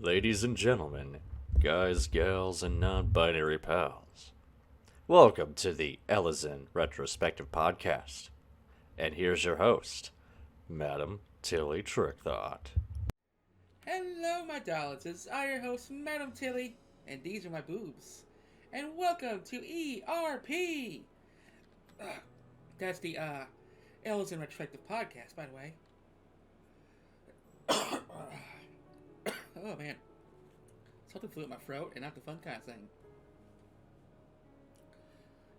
Ladies and gentlemen, guys, gals, and non binary pals, welcome to the Elezen Retrospective Podcast. And here's your host, Madam Tilly Trickthought. Hello, my darlings. It's I, your host, Madam Tilly, and these are my boobs. And welcome to ERP. That's the Elezen Retrospective Podcast, by the way. Oh man, something flew in my throat, and not the fun kind of thing.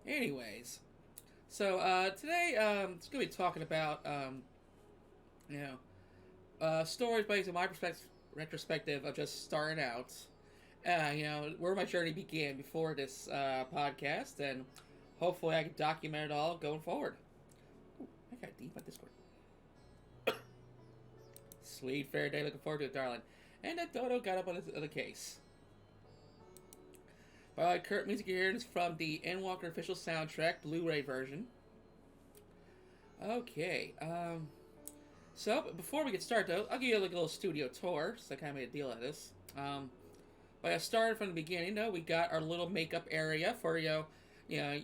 Anyways, so today it's gonna be talking about stories based on my retrospective of just starting out. Where my journey began before this podcast, and hopefully I can document it all going forward. Ooh, I got deep on Discord. Sweet, fair day, looking forward to it, darling. And that dodo got up on the case. Current music here is from the Endwalker official soundtrack, Blu-ray version. Okay, so before we get started though, I'll give you like a little studio tour, so I kind of made a deal out of this. But I started from the beginning, we got our little makeup area for,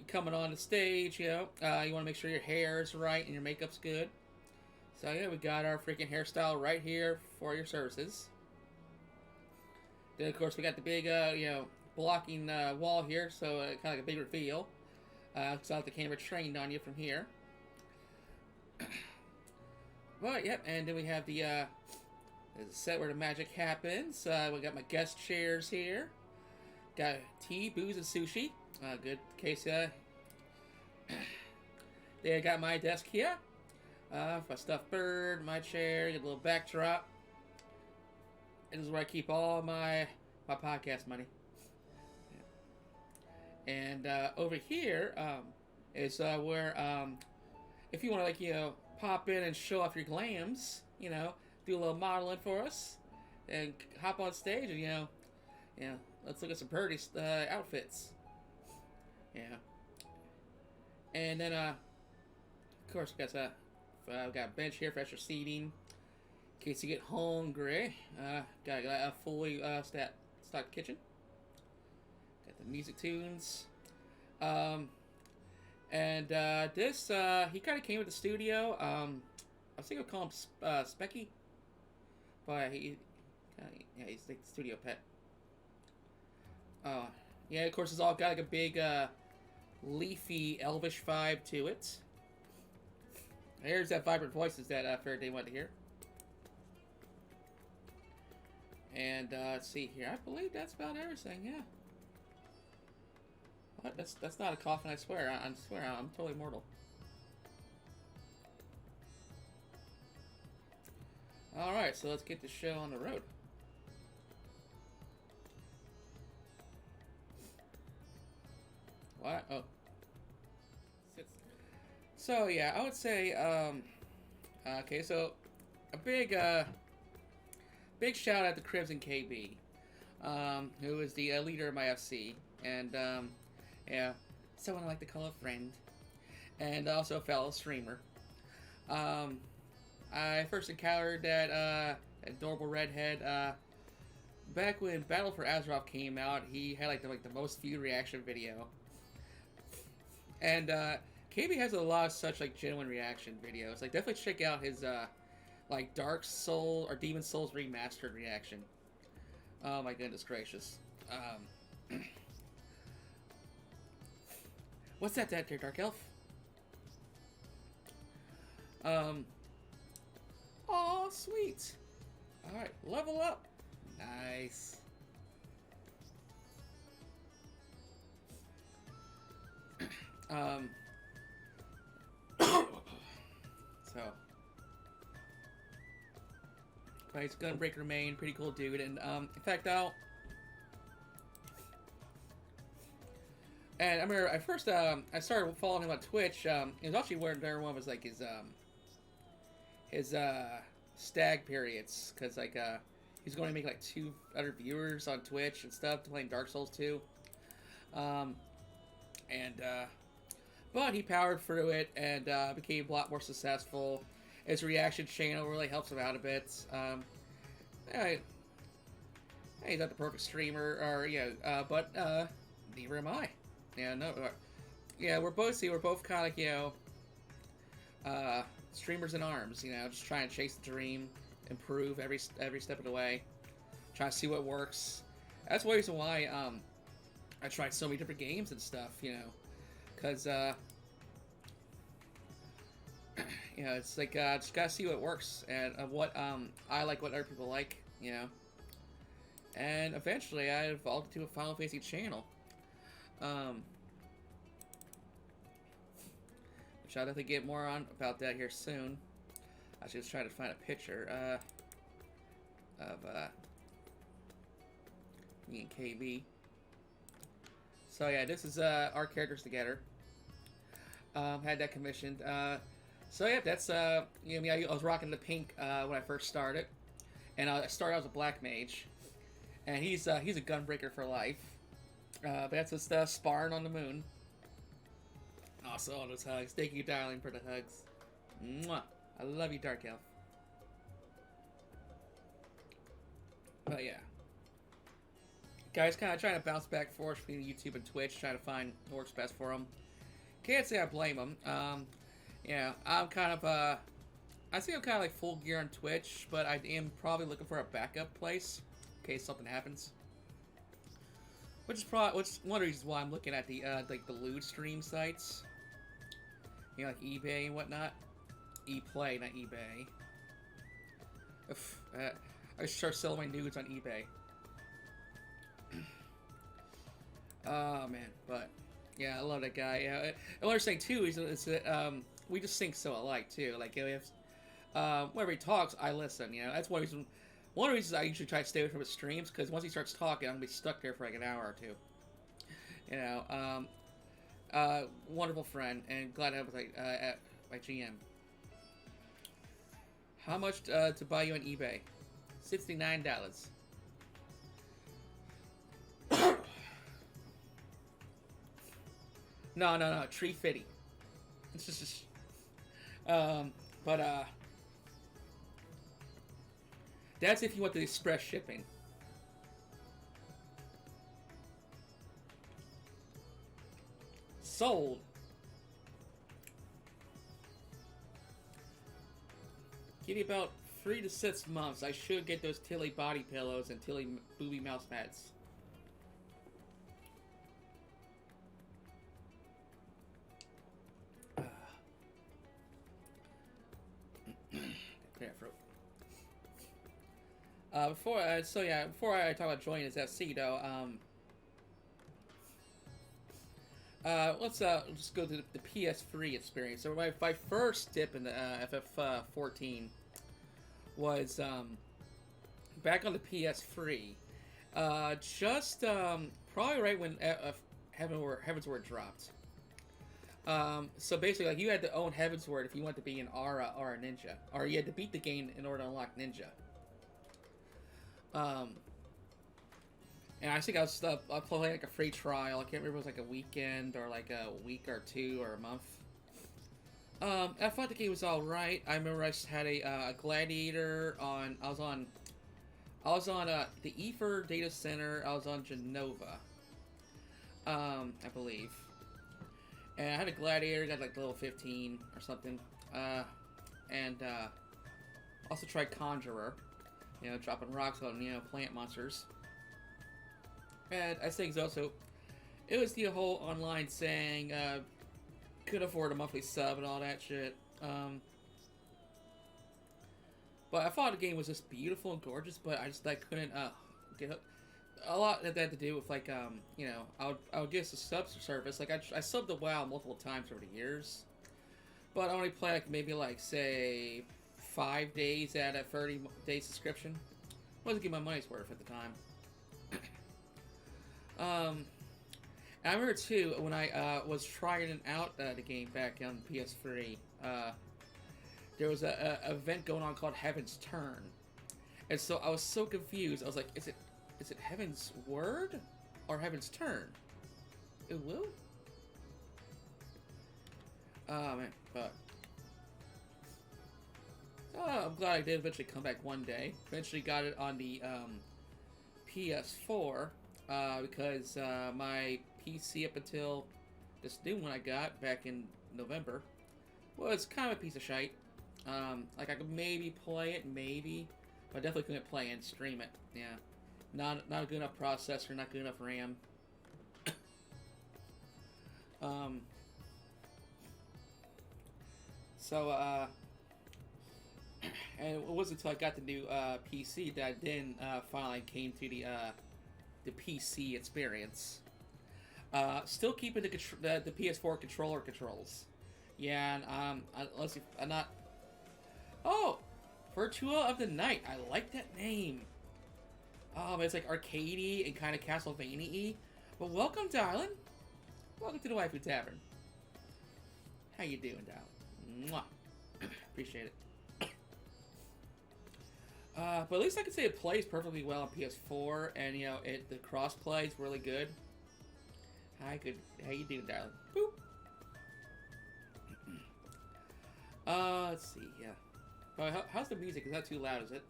coming on the stage, you want to make sure your hair is right and your makeup's good. So yeah, we got our freaking hairstyle right here for your services. Then of course we got the big, blocking wall here, so kind of like a big reveal. Because I have the camera trained on you from here. But yep, and then we have the set where the magic happens. We got my guest chairs here. Got tea, booze, and sushi. Good case. There I got my desk here. My stuffed bird, my chair, get a little backdrop. And this is where I keep all my podcast money. Yeah. And over here is where if you want to pop in and show off your glams, do a little modeling for us, and hop on stage and let's look at some pretty outfits. Yeah. And then of course we got I've got a bench here for extra seating. In case you get hungry. Got a fully stocked kitchen. Got the music tunes. This, he kind of came with the studio. I was thinking of calling him Specky. But he's like the studio pet. Yeah, of course it's all got like a big leafy, elvish vibe to it. Here's that vibrant voices that Faraday wanted to hear. And let's see here. I believe that's about everything. Yeah. What? That's not a coffin. I swear. I swear. I'm totally mortal. All right. So let's get the show on the road. What? Oh. So yeah, I would say, okay, so a big shout out to Crimson KB, who is the leader of my FC, and someone I like to call a friend, and also a fellow streamer. I first encountered that adorable redhead back when Battle for Azeroth came out. He had like the most viewed reaction video, and KB has a lot of such genuine reaction videos. Definitely check out his Dark Soul or Demon Souls remastered reaction. Oh my goodness gracious. What's that there, Dark Elf? Oh sweet. All right, level up. Nice. So, but he's Gunbreaker main, pretty cool dude, and in fact, I remember I first I started following him on Twitch. It was actually where everyone was his stag periods, because he's going to make 2 other viewers on Twitch and stuff playing Dark Souls 2. But he powered through it and became a lot more successful. His reaction channel really helps him out a bit. hey, he's not the perfect streamer, or but neither am I. Yeah, no, yeah, we're both kind of like streamers in arms. Just trying to chase the dream, improve every step of the way, trying to see what works. That's one reason why I tried so many different games and stuff. Because it's like just gotta see what works and what I like, what other people like. And eventually I evolved into a Final Fantasy channel. Which I'll have to get more on about that here soon. I should just try to find a picture of me and KB. So yeah, this is our characters together. Had that commissioned. So yeah, that's I was rocking the pink when I first started, and I started out as a black mage, and he's a gunbreaker for life. But that's just sparring on the moon. Also, all those hugs. Thank you, darling, for the hugs. Mwah. I love you, Dark Elf. But yeah, guys, kind of trying to bounce back and forth between YouTube and Twitch, trying to find what works best for them. Can't say I blame them. I'm kind of I think I'm kind of like full gear on Twitch, but I am probably looking for a backup place in case something happens. Which is one of the reasons why I'm looking at the like the lewd stream sites. Like eBay and whatnot. ePlay, not eBay. I should start selling my nudes on eBay. Oh man, but yeah, I love that guy. Yeah, another thing too is that we just think so alike too. Like if whenever he talks, I listen. That's one reason. One of the reasons I usually try to stay away from his streams, because once he starts talking, I'm gonna be stuck there for like an hour or two. Wonderful friend, and glad to have at my GM. How much to buy you on eBay? $69. No, tree fitty. It's just that's if you want the express shipping. Sold. Give me about 3 to 6 months. I should get those Tilly body pillows and Tilly booby mouse pads. Before I talk about joining as FC though, let's just go to the PS3 experience. So my first dip in the FF14 was back on the PS3, probably right when Heavensward dropped. So basically, like, you had to own Heavensward if you wanted to be an Aura or a Ninja, or you had to beat the game in order to unlock Ninja. And I think I playing like a free trial. I can't remember if it was like a weekend or like a week or two or a month. I thought the game was all right. I remember I had a Gladiator on. I was on the Ether data center. I was on Genova, I believe. And I had a Gladiator, got like level 15 or something. And also tried Conjurer. Dropping rocks on, plant monsters. And I think also, it was the whole online saying, could afford a monthly sub and all that shit. But I thought the game was just beautiful and gorgeous, but I just couldn't get hooked. A lot that had to do with I would get a sub service. Like I subbed the WoW multiple times over the years, but I only play maybe say 5 days at a 30-day subscription. Wasn't getting my money's worth at the time. And I remember too when I was trying out the game back on PS3. There was a event going on called Heaven's Turn, and so I was so confused. I was like, is it Heaven's Word or Heaven's Turn? It will. Oh man, but I'm glad I did eventually come back one day. Eventually got it on the PS4 because my PC up until this new one I got back in November was kind of a piece of shite. Like I could maybe play it, maybe, but I definitely couldn't play and stream it. Yeah, not a good enough processor, not good enough RAM. So and it wasn't until I got the new PC that I then finally came to the PC experience. Still keeping the PS4 controller controls. Yeah, and unless I'm not. Oh, Virtua of the Night. I like that name. It's like arcadey and kind of Castlevania-y. But welcome, darling. Welcome to the Waifu Tavern. How you doing, darling? Mwah. Appreciate it. But at least I can say it plays perfectly well on PS4, and the cross-play is really good. How you doing, darling? Boop. Let's see, yeah. Oh, how's the music? Is that too loud, is it?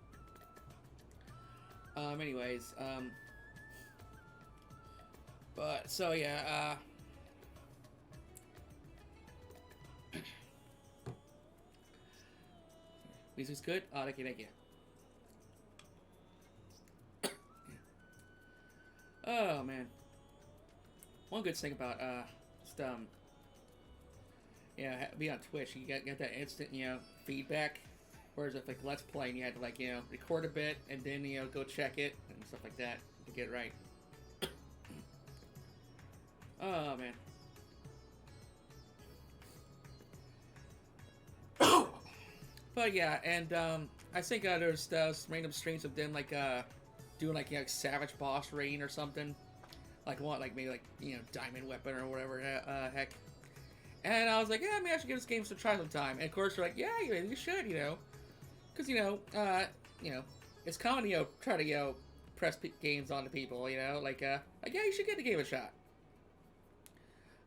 Anyways, but, so, yeah, music's good? Oh, thank you. Oh, man. One good thing about, be on Twitch, you get that instant, feedback. Whereas if, like, Let's Play, and you had to, like, record a bit, and then, go check it, and stuff like that, to get it right. Oh, man. But, yeah, and, I think, there's random streams of them, like, doing, like, Savage Boss Rain or something. Like, what, like, maybe, like, Diamond Weapon or whatever, heck. And I was like, yeah, maybe I should give this game some try sometime. And, of course, they're like, yeah, you should, Because, it's common, try to, press games onto people, like, yeah, you should get the game a shot.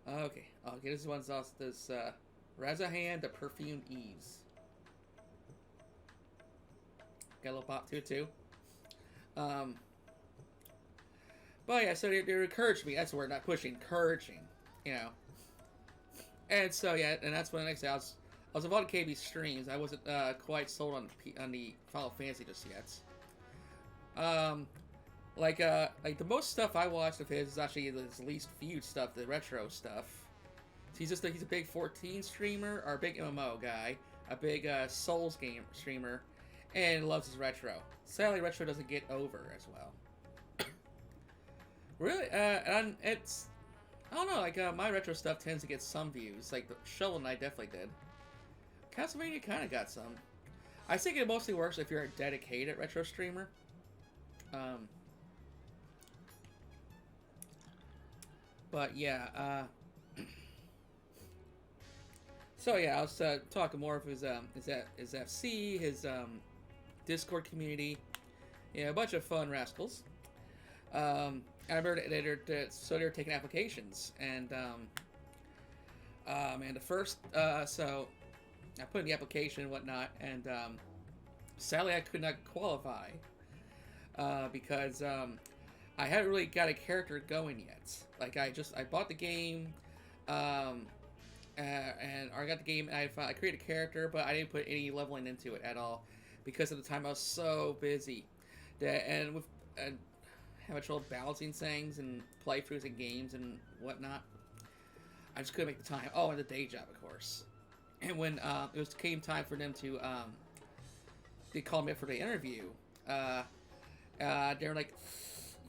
Okay, this one's off this, Razahan, the Perfumed Eves. Got a little pop to it, too. But, yeah, so they encouraged me, that's the word, not pushing, encouraging, And so, yeah, and that's when the next day I was involved in KB's streams. I wasn't quite sold on the Final Fantasy just yet. Like the most stuff I watched of his is actually his least viewed stuff, the retro stuff. So he's a big 14 streamer, or a big MMO guy, a big Souls game streamer, and loves his retro. Sadly, retro doesn't get over as well. Really, and it's. I don't know, like, my retro stuff tends to get some views. Like, the Shovel Knight definitely did. Castlevania kind of got some. I think it mostly works if you're a dedicated retro streamer. But, yeah, So, yeah, I was talking more of his FC, his Discord community. Yeah, a bunch of fun rascals. I remember they were taking applications, and the first, so I put in the application and whatnot, and sadly I could not qualify because I hadn't really got a character going yet. Like I bought the game, and I got the game, and I created a character, but I didn't put any leveling into it at all because at the time I was so busy and having trouble balancing things and playthroughs and games and whatnot. I just couldn't make the time. Oh, and the day job, of course. And when came time for them to, they called me up for the interview. They were like,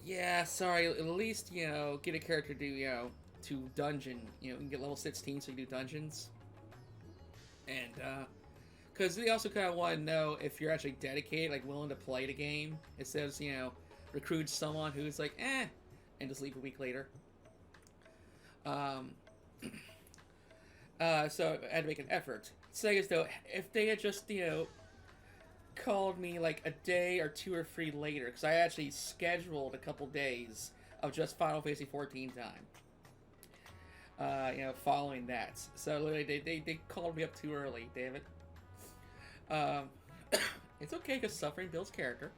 yeah, sorry, at least, get a character to, to dungeon, you can get level 16 so you can do dungeons. And, because they also kind of want to know if you're actually dedicated, like, willing to play the game. It says, recruit someone who's like, and just leave a week later. So I had to make an effort. So I guess, though, if they had just, called me like a day or two or three later, because I actually scheduled a couple days of just Final Fantasy 14 time. Following that. So literally, they called me up too early, damn it. It's okay, because suffering builds character.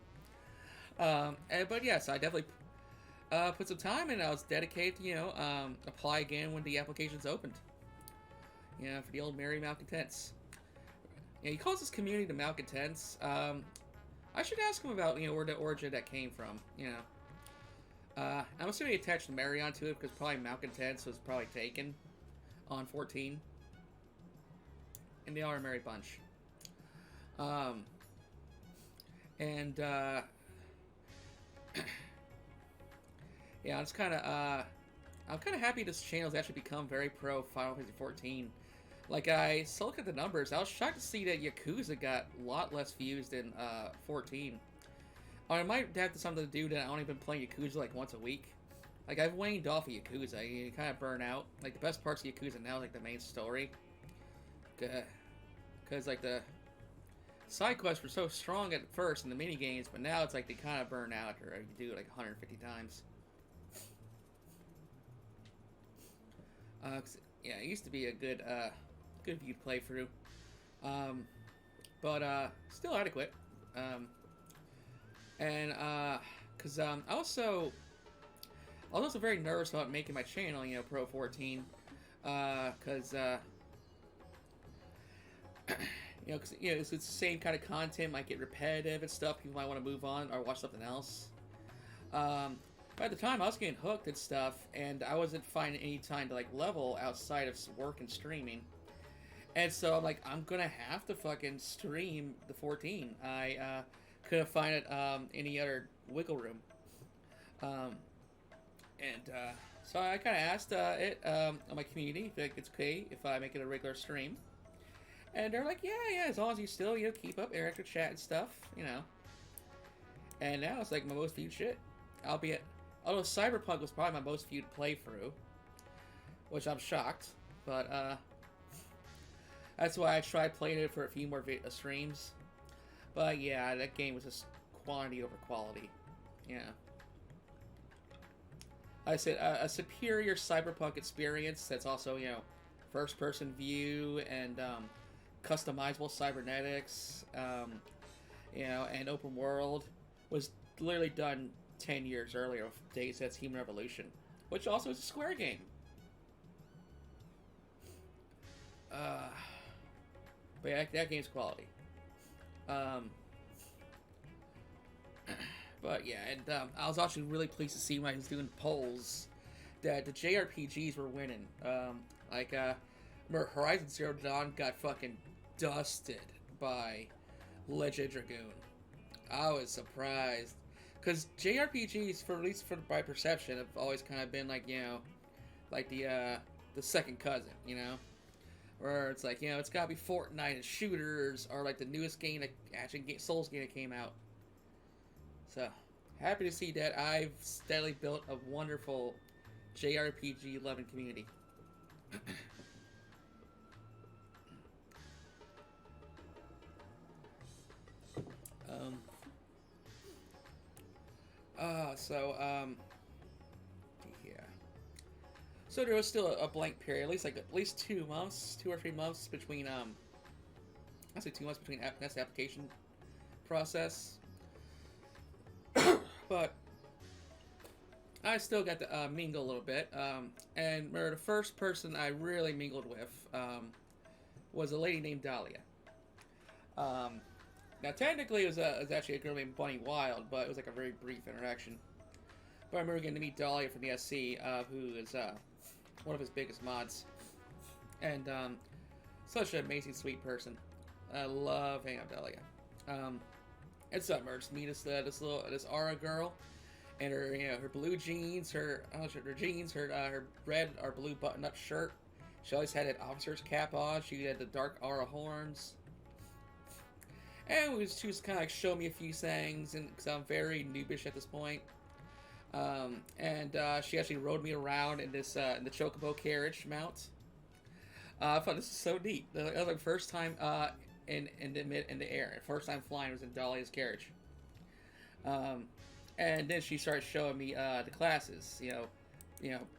But yes, I definitely put some time in. I was dedicated to, apply again when the application's opened. For the old merry malcontents. He calls his community the malcontents. I should ask him about, where the origin that came from, I'm assuming he attached Mary onto it because probably malcontents was probably taken on 14. And they are a merry bunch. Yeah, I'm kind of happy this channel's actually become very pro Final Fantasy 14. Like, I look at the numbers, I was shocked to see that Yakuza got a lot less views than 14. Or it might have something to do that I've only been playing Yakuza like once a week. Like, I've waned off of Yakuza, you kind of burn out. Like, the best parts of Yakuza now is like the main story. Because like the side quests were so strong at first in the mini games, but now it's like they kind of burn out after you do it like 150 times. Yeah, it used to be a good viewed playthrough, but still adequate. Because I was also very nervous about making my channel, Pro 14, because it's the same kind of content, might get repetitive and stuff. People might want to move on or watch something else. But at the time, I was getting hooked and stuff, and I wasn't finding any time to like level outside of work and streaming. And so I'm like, I'm gonna have to fucking stream the 14. I couldn't find it any other wiggle room. So I kind of asked on my community if it's okay if I make it a regular stream. And they're like, yeah, as long as you still, keep up interactive chat and stuff, And now it's like my most viewed shit. Although Cyberpunk was probably my most viewed playthrough, which I'm shocked, but that's why I tried playing it for a few more streams. But yeah, that game was just quantity over quality. I said a superior Cyberpunk experience that's also, first-person view and customizable cybernetics, and open world was literally done 10 years earlier of Days Ex Human Revolution, which also is a Square game. But yeah, that game's quality. But yeah, and I was actually really pleased to see when I was doing polls that the JRPGs were winning. Remember Horizon Zero Dawn got fucking dusted by Legend Dragoon. I was surprised. Because JRPGs, at least by perception, have always kind of been like, like the second cousin, Where it's like, it's gotta be Fortnite and shooters, or like the newest game, Souls game that came out. So, happy to see that I've steadily built a wonderful JRPG loving community. Yeah. So there was still a blank period, at least 2 months, 2 or 3 months between, I'd say 2 months between this application process. But I still got to mingle a little bit. And remember, the first person I really mingled with was a lady named Dahlia. Now, technically, it was actually a girl named Bunny Wild, but it was like a very brief interaction. But I remember getting to meet Dahlia from the SC, who is one of his biggest mods. And such an amazing, sweet person. I love hanging out with Dahlia. And so I just meet this Aura girl, and her her blue jeans, her red or blue button-up shirt. She always had an officer's cap on. She had the dark Aura horns. And she was kind of like showing me a few things, and because I'm very noobish at this point. She actually rode me around in this in the Chocobo carriage mount. I thought this was so neat. That was my first time in the air. First time flying was in Dahlia's carriage. And then she started showing me the classes.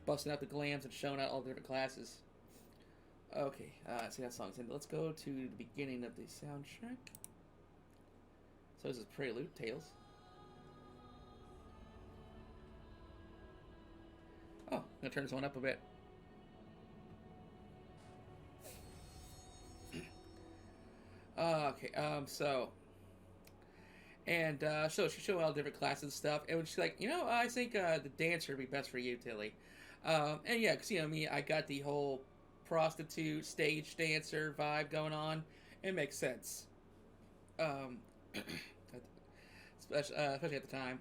Busting out the glams and showing out all the different classes. Okay, see that song's in. Let's go to the beginning of the soundtrack. So this is Prelude, Tales. Oh, I'm gonna turn this one up a bit. Okay. So she showed all different classes and stuff, and she's like, I think the dancer would be best for you, Tilly. And yeah, cause me, I got the whole prostitute stage dancer vibe going on. It makes sense. Um, especially at the time.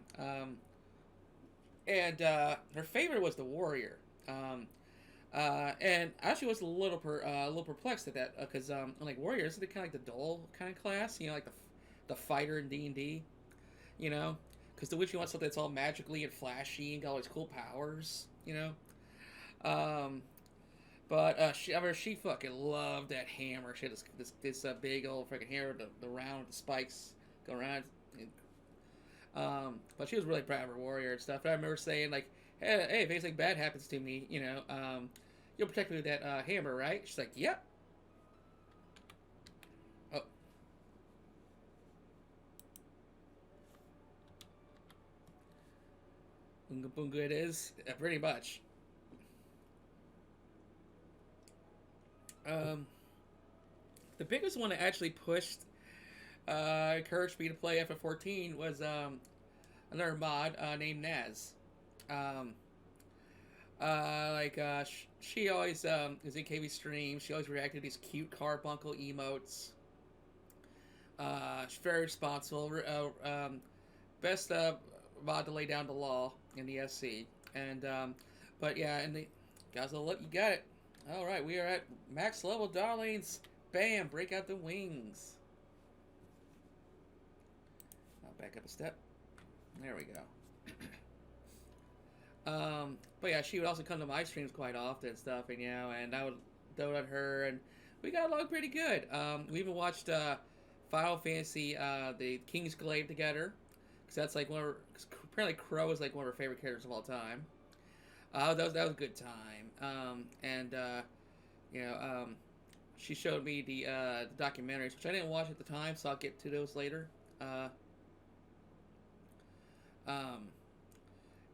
And her favorite was the warrior. And I actually was a little perplexed at that because I'm like warrior isn't it kind of like the dull kind of class, like the fighter in D&D, because the witch you want something that's all magically and flashy and got all these cool powers, Um, but she fucking loved that hammer. She had this big old freaking hammer, the round with the spikes going around. But she was really proud of her warrior and stuff. And I remember saying like, hey, if anything bad happens to me, you'll protect me with that hammer, right? She's like, yep. Oh. Bunga bunga it is. Pretty much. The biggest one that actually pushed, encouraged me to play FF14 was another mod named Naz. Um, she always is in KB streams. She always reacted to these cute carbuncle emotes. She's very responsible. Best mod to lay down the law in the SC. And but yeah, and the guys, look, you got it. All right, we are at max level, darlings. Bam! Break out the wings. I'll back up a step. There we go. But yeah, she would also come to my streams quite often and stuff, and I would dote on her, and we got along pretty good. We even watched Final Fantasy, the King's Glaive together, because that's like apparently Crow is like one of her favorite characters of all time. That was a good time. She showed me the documentaries, which I didn't watch at the time, so I'll get to those later.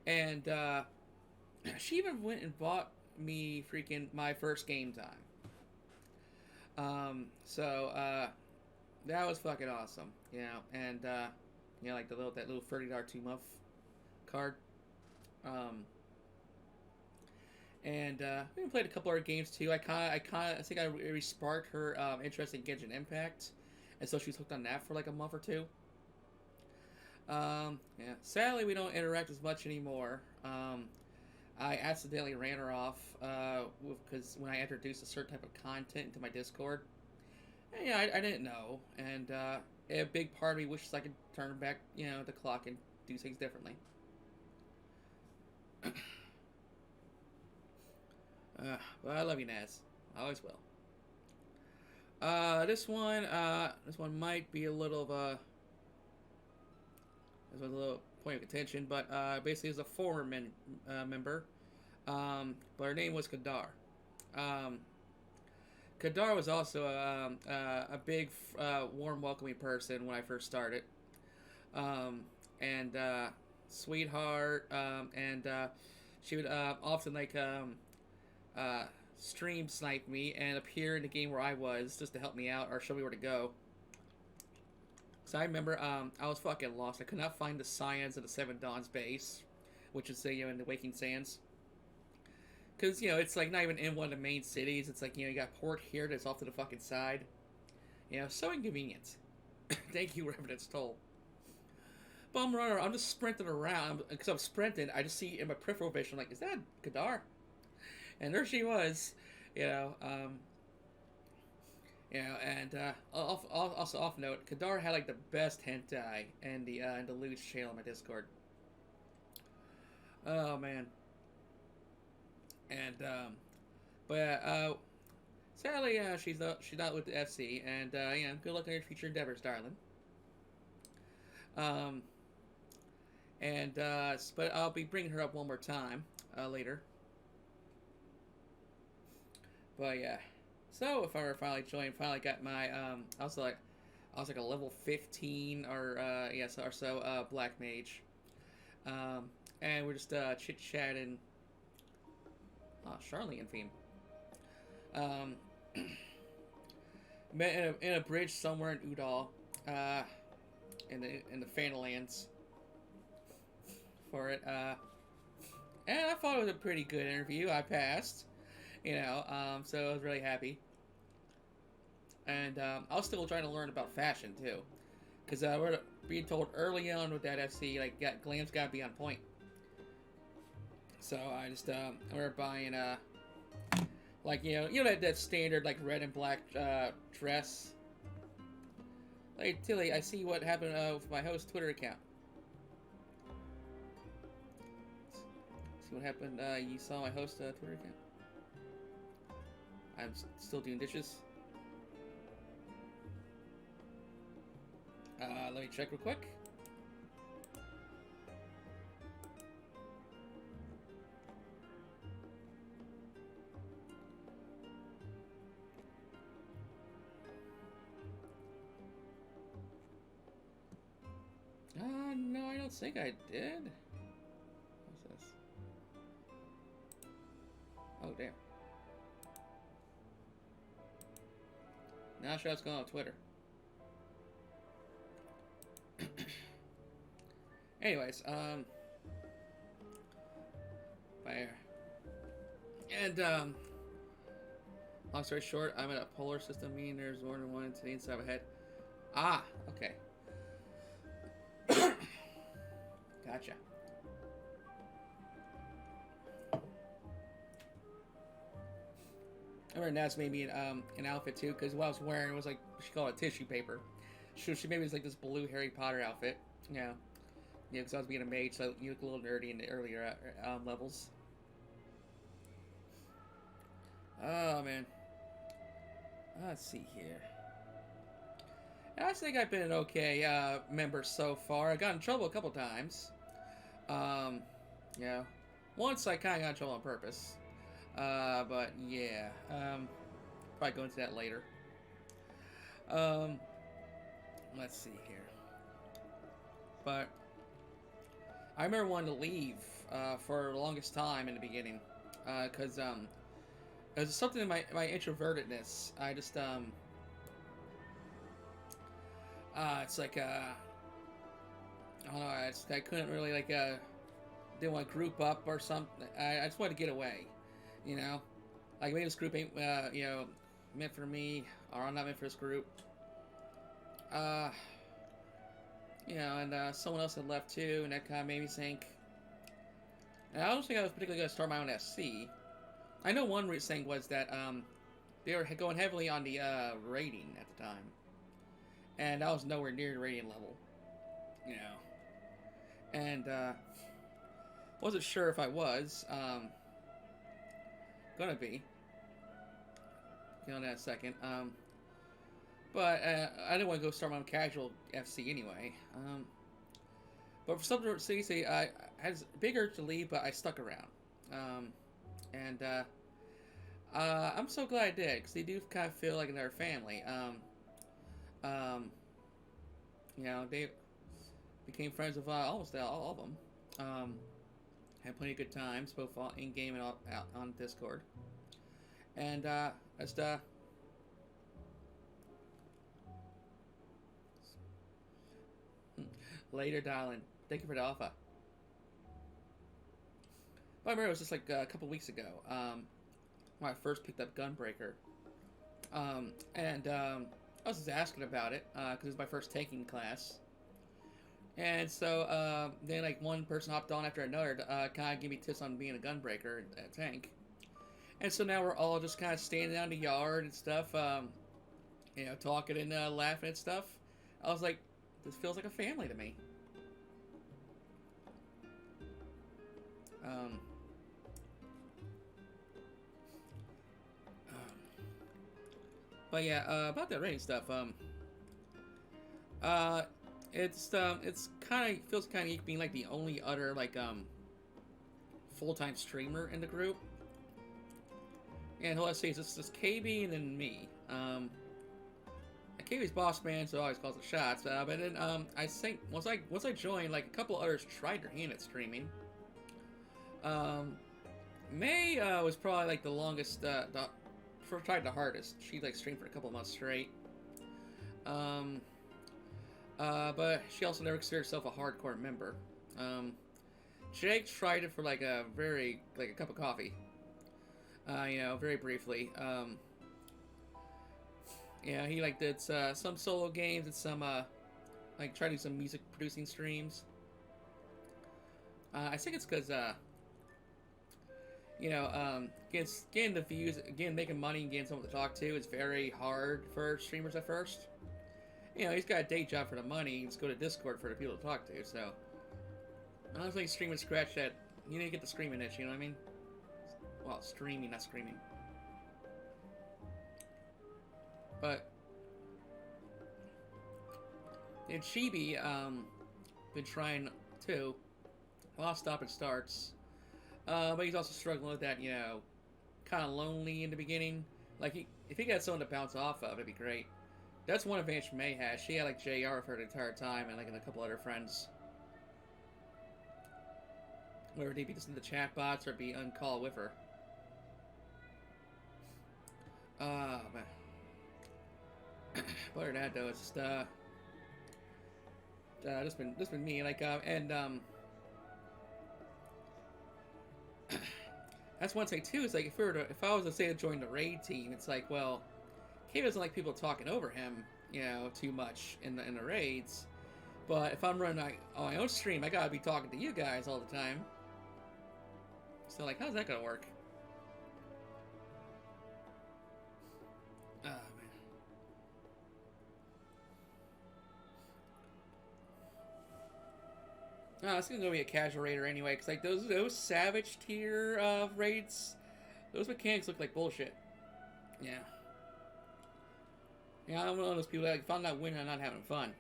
And she even went and bought me freaking my first game time. That was fucking awesome, and like that little $30 2-month card. And we even played a couple other games too. I think I really sparked her interest in Genshin Impact, and so she was hooked on that for like a month or two. Yeah. Sadly, we don't interact as much anymore. I accidentally ran her off because when I introduced a certain type of content into my Discord, and, I didn't know, and a big part of me wishes I could turn back, the clock and do things differently. But I love you, Naz. I always will. This one might be a little of a. This was a little point of contention, but basically, it's a former member. But her name was Kadar. Kadar was also a big, warm, welcoming person when I first started. And sweetheart. And she would often stream snipe me and appear in the game where I was just to help me out or show me where to go. So I remember I was fucking lost. I could not find the Scions of the Seven Dawns base, which is in the Waking Sands. Because, it's like not even in one of the main cities. It's like, you got Port here that's off to the fucking side. So inconvenient. Thank you, Revenant's Toll. But I'm just sprinting around. Because I'm sprinting, I just see in my peripheral vision, like, is that Kadar? And there she was, and also off note, Kadar had like the best hentai in the Luge channel on my Discord. Oh man. And but sadly, she's not with the FC, and good luck on your future endeavors, darling. But I'll be bringing her up one more time later. But yeah, so if I were finally got my I was like a level 15 or so black mage, and we're just chit chatting Charlene theme. Um, met in a bridge somewhere in Udall, in the Fantalands for it. And I thought it was a pretty good interview. I passed, so I was really happy. And I was still trying to learn about fashion too, because we're being told early on with that FC glam's gotta be on point. So I just we're buying that standard red and black dress. Hey Tilly, I see what happened with my host Twitter account. See what happened? You saw my host Twitter account? I'm still doing dishes. Let me check real quick. No, I don't think I did. What's this? Oh, damn. Not sure what's going on Twitter. Anyways, fire. And, long story short, I'm in a polar system meeting. There's more than one entity inside of a head. Ah, okay. Gotcha. I remember Naz made me an outfit too, because what I was wearing was she called it tissue paper. She made me this blue Harry Potter outfit. Yeah, because I was being a mage, so you look a little nerdy in the earlier levels. Oh man. Let's see here. I think I've been an okay member so far. I got in trouble a couple times. Once I kind of got in trouble on purpose. But yeah, probably go into that later. Let's see here. But I remember wanting to leave for the longest time in the beginning, because it was something in my introvertedness. I just it's like I don't know. I couldn't really didn't want to group up or something. I just wanted to get away, maybe this group ain't meant for me, or I'm not meant for this group. And someone else had left too, and that kind of made me think. And I don't think I was particularly going to start my own SC. I know one thing was that they were going heavily on the rating at the time, and I was nowhere near the rating level, and wasn't sure if I was gonna be. Get on that in a second. But I didn't want to go start my own casual FC anyway. But for some reason, I had a big urge to leave, but I stuck around. I'm so glad I did, because they do kind of feel like they're family. They became friends with almost all of them. Had plenty of good times, both in game and out on Discord. And just later, darling. Thank you for the offer. But I remember it was just a couple weeks ago when I first picked up Gunbreaker. I was just asking about it because it was my first taking class. And so then one person hopped on after another to kind of give me tips on being a Gunbreaker and a tank. And so now we're all just kind of standing out in the yard and stuff, talking and laughing and stuff. I was like, this feels like a family to me. But yeah, about that rating stuff. It's kind of feels kind of unique being the only other full-time streamer in the group. And let's see, it's just KB and then me. KB's boss man, so always calls the shots. But then I think once I joined, a couple others tried their hand at streaming. May was probably like the longest, tried the hardest. She like streamed for a couple months straight. Um, but she also never considered herself a hardcore member. Jake tried it for like a cup of coffee. Very briefly. Yeah, he like did some solo games and some like try to do some music producing streams. I think it's because getting the views, again, making money and getting someone to talk to is very hard for streamers at first. He's got a day job for the money. He's go to Discord for the people to talk to. So I don't think streaming scratch that. You need to get the screaming itch. You know what I mean? Well, streaming, not screaming. But and Chibi been trying too. A lot of stop and starts. But he's also struggling with that, kind of lonely in the beginning. Like, if he got someone to bounce off of, it'd be great. That's one advantage May has. She had, like, JR for the entire time and, like, a couple other friends. Whether they be just in the chat bots or be on call with her. Man. But other than that, though, it's just, just been me. Like, that's one thing too. Is like if I was to say to join the raid team, it's like, well, K doesn't like people talking over him, too much in the raids. But if I'm running on my own stream, I gotta be talking to you guys all the time. So like, how's that gonna work? Oh man. No, it's gonna be a casual raider anyway, because like those savage tier raids, those mechanics look like bullshit. Yeah. Yeah, I'm one of those people that if I'm not winning, I'm not having fun.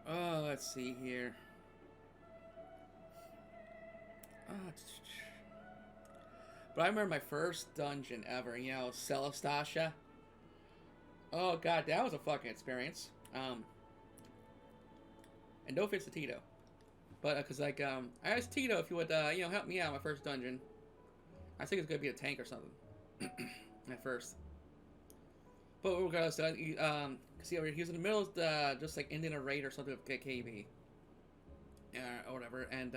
Oh, let's see here. But I remember my first dungeon ever, Celestasha. Oh god, that was a fucking experience. And no offense to Tito, but because I asked Tito if he would help me out in my first dungeon. I think it's gonna be a tank or something at first. But regardless, because he was in the middle of just like ending a raid or something with KB, or whatever, and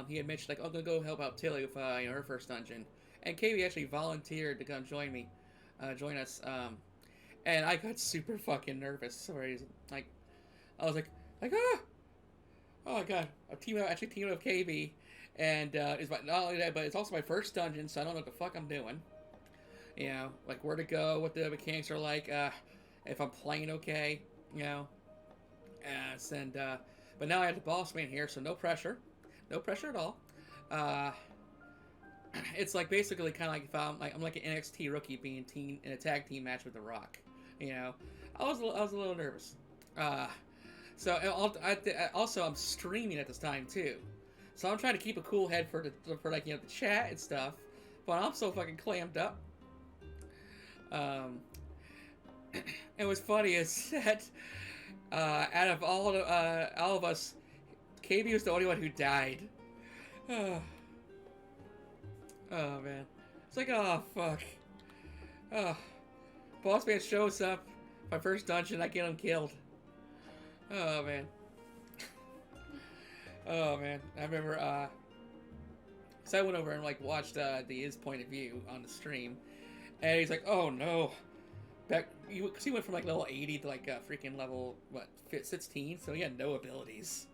he had mentioned like, I'm gonna go help out Tilly with her first dungeon, and KB actually volunteered to come join us. And I got super fucking nervous for some reason. Like, I was like, oh my god, I'm teaming up with KB, and it's not only that, but it's also my first dungeon, so I don't know what the fuck I'm doing. Like where to go, what the mechanics are like, if I'm playing okay, but now I have the boss man here, so no pressure at all. It's like basically kind of like if I'm like an NXT rookie being in a tag team match with The Rock. I was a little nervous. So also I'm streaming at this time too, so I'm trying to keep a cool head for the chat and stuff, but I'm so fucking clammed up. And what's funny is that out of all of us, KB was the only one who died. Oh man, it's like, oh fuck. Oh, boss man shows up. My first dungeon, I get him killed. Oh man. Oh man, I remember. So I went over and like watched his point of view on the stream, and he's like, "Oh no." Because he went from like level 80 to like freaking level 16, so he had no abilities.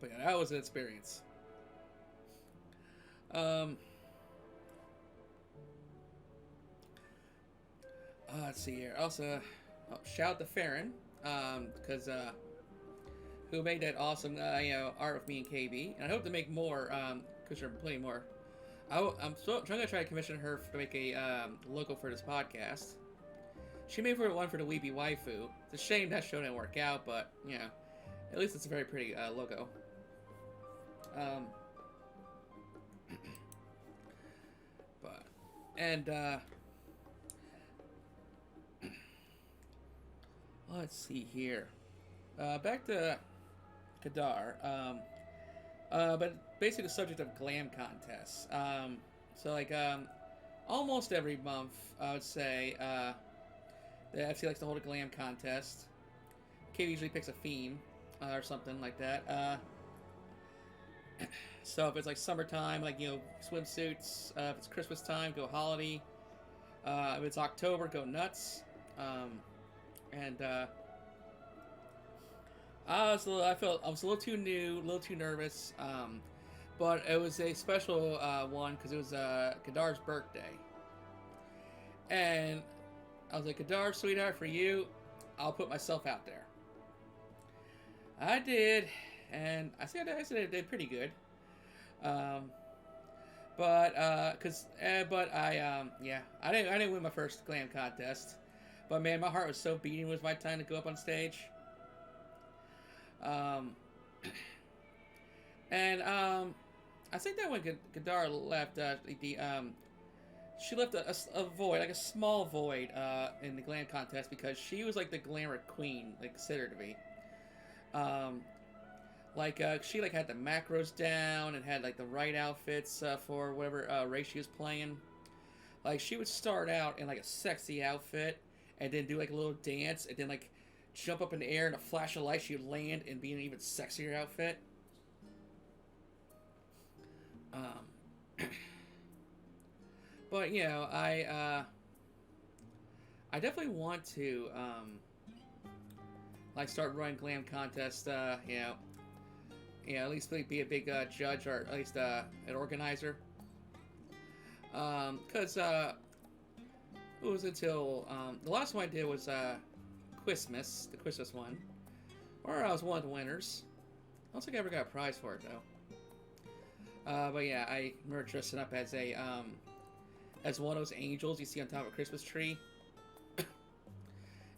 But yeah, that was an experience. Let's see here. Also, shout out to Farron, because who made that awesome art with me and KB, and I hope to make more because we're playing more. I'm trying to try to commission her to make a logo for this podcast. She made one for the Weepy Waifu. It's a shame that show didn't work out, but at least it's a very pretty logo. But And let's see here. Back to Kadar. But basically the subject of glam contests. Almost every month, I would say, the FC likes to hold a glam contest. KB usually picks a theme or something like that. So if it's like summertime, like, swimsuits. If it's Christmas time, go holiday. If it's October, go nuts. I was a little too new, a little too nervous. But it was a special one because it was Kadar's birthday. And I was like, Kadar, sweetheart, for you, I'll put myself out there. I did, and I said I did pretty good. I didn't win my first glam contest, but man, my heart was so beating. It was my time to go up on stage. I think that when Kadar left, she left a void, like a small void, in the glam contest because she was like the glamour queen, like considered to be. She like had the macros down and had like the right outfits for whatever race she was playing. Like she would start out in like a sexy outfit and then do like a little dance and then like jump up in the air in a flash of light. She would land and be in an even sexier outfit. But I definitely want to start running glam contests. At least be a big judge or at least an organizer. Because it was until the last one I did was Christmas, the Christmas one, where I was one of the winners. I don't think I ever got a prize for it though. I remember dressing up as as one of those angels you see on top of a Christmas tree.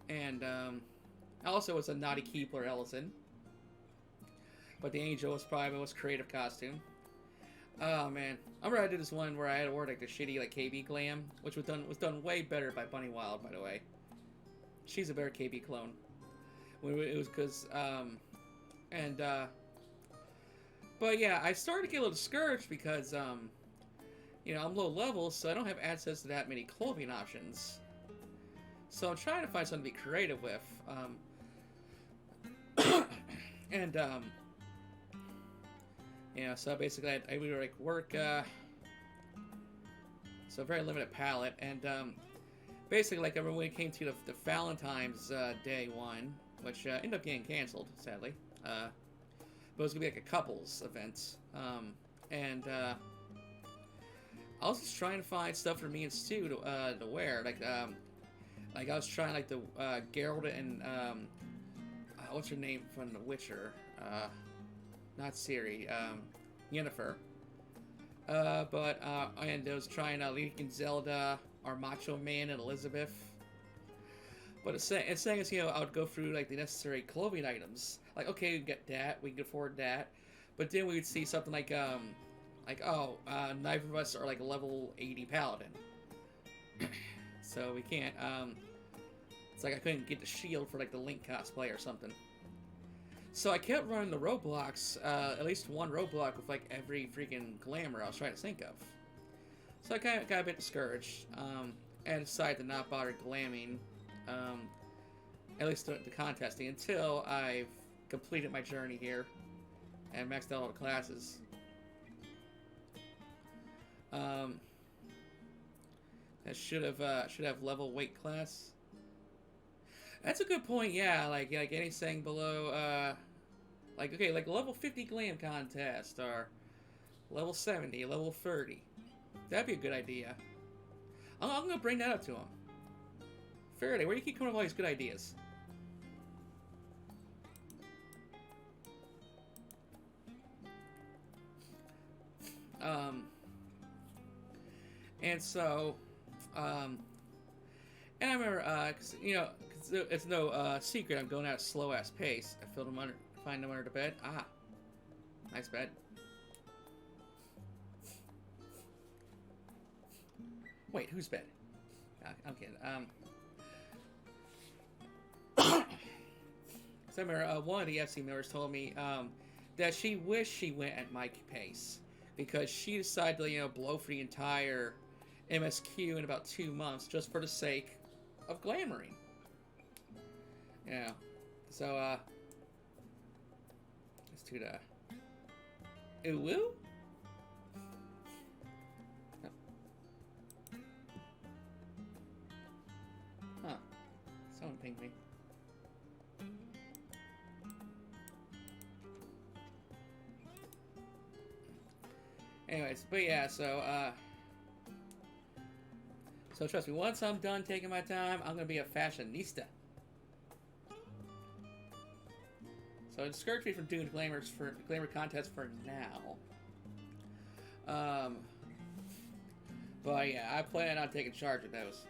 And I also was a naughty Keebler Elezen. But the angel was probably my most creative costume. Oh man, I remember I did this one where I had to wear like the shitty like KB glam, which was done way better by Bunny Wild, by the way. She's a better KB clone. It was because but yeah, I started to get a little discouraged because I'm low level, so I don't have access to that many clothing options. So I'm trying to find something to be creative with. So basically I would like work, so very limited palette, and basically like I remember when it came to the Valentine's Day one, which ended up getting canceled, sadly, but it was gonna be like a couples event, I was just trying to find stuff for me and Stu to wear, like I was trying like the Geralt and what's her name from The Witcher, not Ciri, Yennefer. And I was trying Link and Zelda, our Macho Man and Elizabeth. But it's saying I would go through like the necessary clothing items. Like, okay, we can get that, we can afford that. But then we would see something like neither of us are like a level 80 paladin. So we can't, it's like I couldn't get the shield for like the Link cosplay or something. So I kept running the roadblocks, at least one roadblock with like every freaking glamour I was trying to think of. So I kind of got a bit discouraged, and decided to not bother glamming, at least the contesting, until I've completed my journey here and maxed out all the classes. I should have level weight class. That's a good point. Yeah, like anything below like level 50 glam contest or level 70, level 30. That'd be a good idea. I'm gonna bring that up to him. Faraday, where do you keep coming up with all these good ideas? And so, and I remember, cause it's no secret I'm going at a slow ass pace. I find them under the bed. Ah, nice bed. Wait, whose bed? I'm kidding. So I remember, one of the FC members told me that she wished she went at my pace because she decided to, blow for the entire MSQ in about 2 months just for the sake of glamoring. Yeah. So, let's do the ooh woo. Huh. Someone pinged me. Anyways, but yeah, so trust me, once I'm done taking my time, I'm gonna be a fashionista. So it discouraged me from doing glamour contests for now. But yeah, I plan on taking charge of those.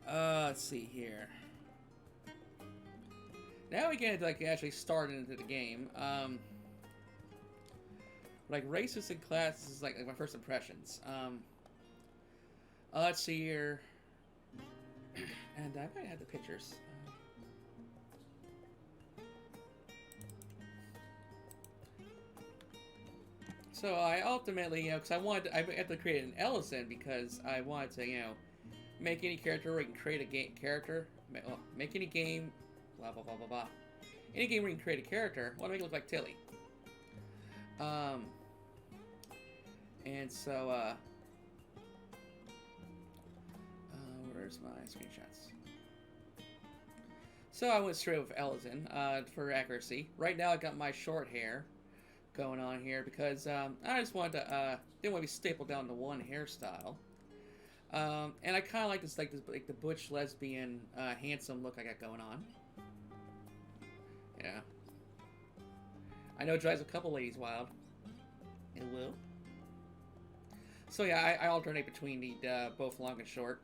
Let's see here. Now we get to actually start into the game. Races and classes is like my first impressions. Let's see here. And I might have the pictures. So I ultimately, because I had to create an Elezen because I wanted to, make any character where you can create a character, make any game, blah blah blah blah blah. Any game where you can create a character, I want to make it look like Tilly. And so, where's my screenshots? So I went straight with Elezen, for accuracy. Right now I got my short hair going on here because, I just wanted to, didn't want to be stapled down to one hairstyle. And I kind of like this, the butch lesbian, handsome look I got going on. Yeah. I know it drives a couple ladies wild. It will. So yeah, I alternate between the both long and short.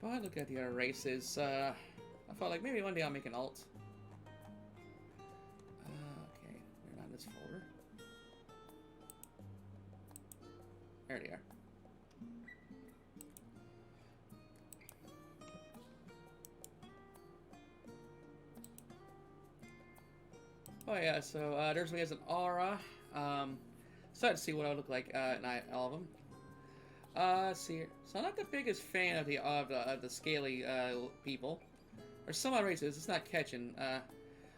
But look at the other races. I felt like maybe one day I'll make an alt. Okay, they're not in this folder. There they are. Oh yeah, so there's me as an aura. Excited to see what I look like in all of them. Let's see here. So I'm not the biggest fan of the scaly people. There's some odd races. It's not catching.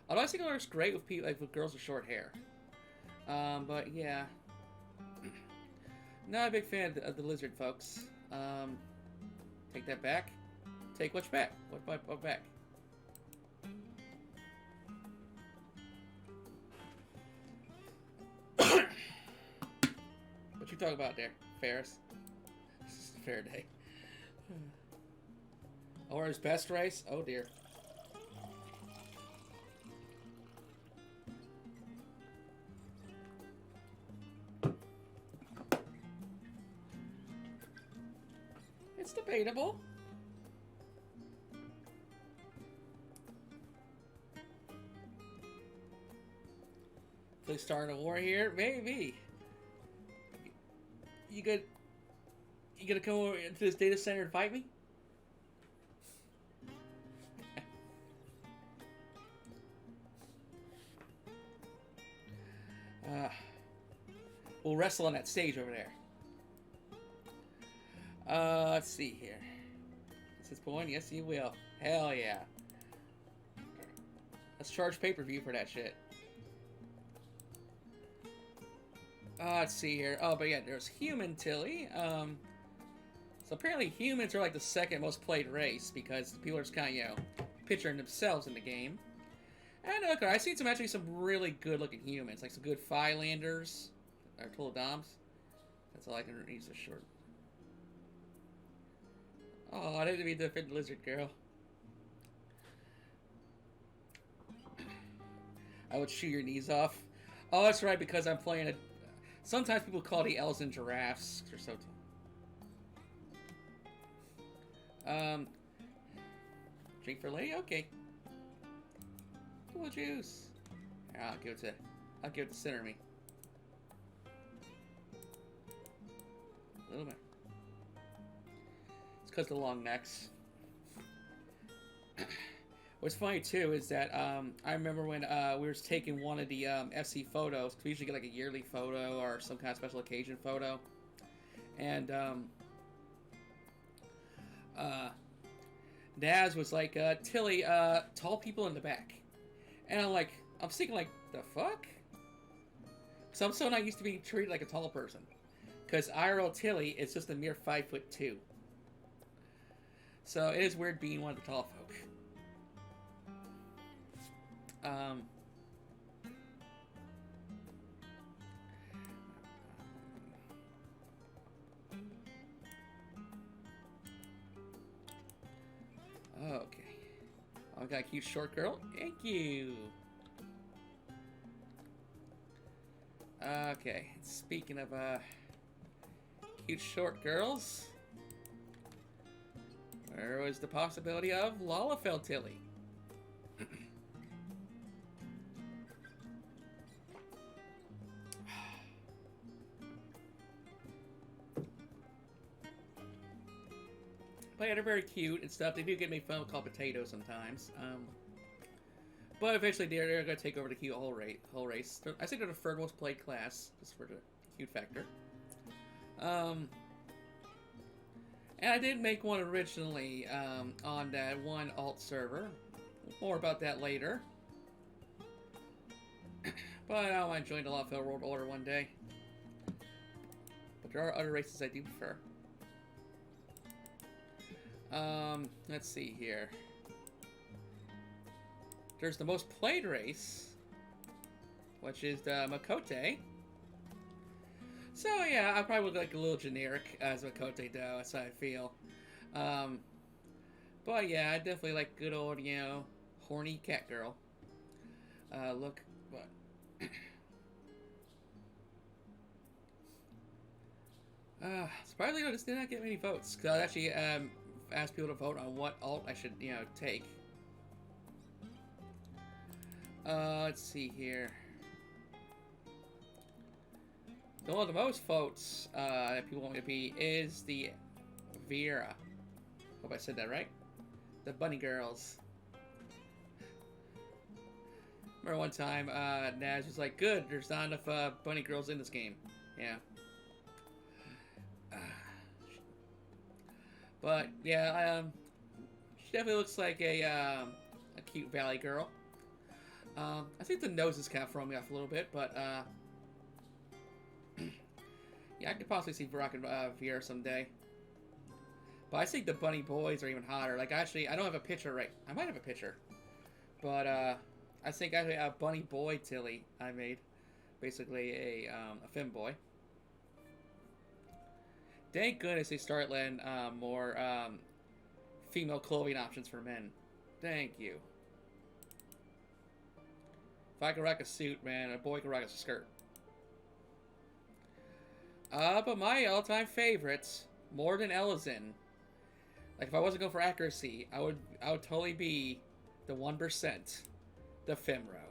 Although I think it looks great with people with girls with short hair. But yeah, not a big fan of the lizard folks. Take that back. Take what's back. What back? What you talking about there, Ferris? This is a fair day. Or his best race? Oh dear. It's debatable. They starting a war here? Maybe. You gonna come over into this data center and fight me? We'll wrestle on that stage over there. Let's see here. Is this point? Yes, you will. Hell yeah. Let's charge pay-per-view for that shit. Let's see here. Oh, but yeah, there's Human Tilly. So apparently humans are like the second most played race because people are just kind of, picturing themselves in the game. And look, I've seen some really good looking humans, like some good Philanders, or Total Doms. That's all I can use this short. Oh, I didn't mean to offend the lizard girl. I would shoot your knees off. Oh, that's right, because I'm playing a... Sometimes people call the Elezen giraffes. They're so... Drink for lady? Okay. Cool juice. Here, I'll give it to center me. A little bit. It's because of the long necks. What's funny too is that I remember when we were taking one of the FC photos. We usually get like a yearly photo or some kind of special occasion photo, and Naz was like, "Tilly, tall people in the back," and I'm thinking like, the fuck? Because I'm so not used to being treated like a tall person. Because IRL Tilly is just a mere 5'2". So it is weird being one of the tall folk. Okay. I got a cute short girl. Thank you. Okay. Speaking of cute short girls, there was the possibility of Lalafell Tilly. But yeah, they're very cute and stuff. They do get made fun of called potatoes sometimes. But eventually they're going to take over the cute whole race. I think they're the third most played class, just for the cute factor. And I did make one originally on that one alt server. More about that later. But I might join the Lalafell World Order one day. But there are other races I do prefer. Let's see here. There's the most played race, which is the Makote. So yeah, I probably would like a little generic as Makote though, that's how I feel. But yeah, I definitely like good old, horny cat girl. Look, what? Surprisingly, this did not get many votes. Cause I actually asked people to vote on what alt I should, take. Let's see here. The one of the most votes that people want me to be is the Vera. Hope I said that right. The Bunny Girls. Remember one time, Naz was like, "Good, there's not enough Bunny Girls in this game." Yeah. But yeah, she definitely looks like a cute valley girl. I think the nose is kind of throwing me off a little bit, but yeah, I could possibly see Brock and Vera someday. But I think the bunny boys are even hotter. Like, actually, I don't have a picture right. I might have a picture, but I think actually a bunny boy Tilly I made, basically a femboy. Thank goodness they start letting more female clothing options for men. Thank you. If I could rock a suit, man, a boy could rock a skirt. But my all-time favorites, more than Elezen. Like, if I wasn't going for accuracy, I would totally be the 1%, the Femro.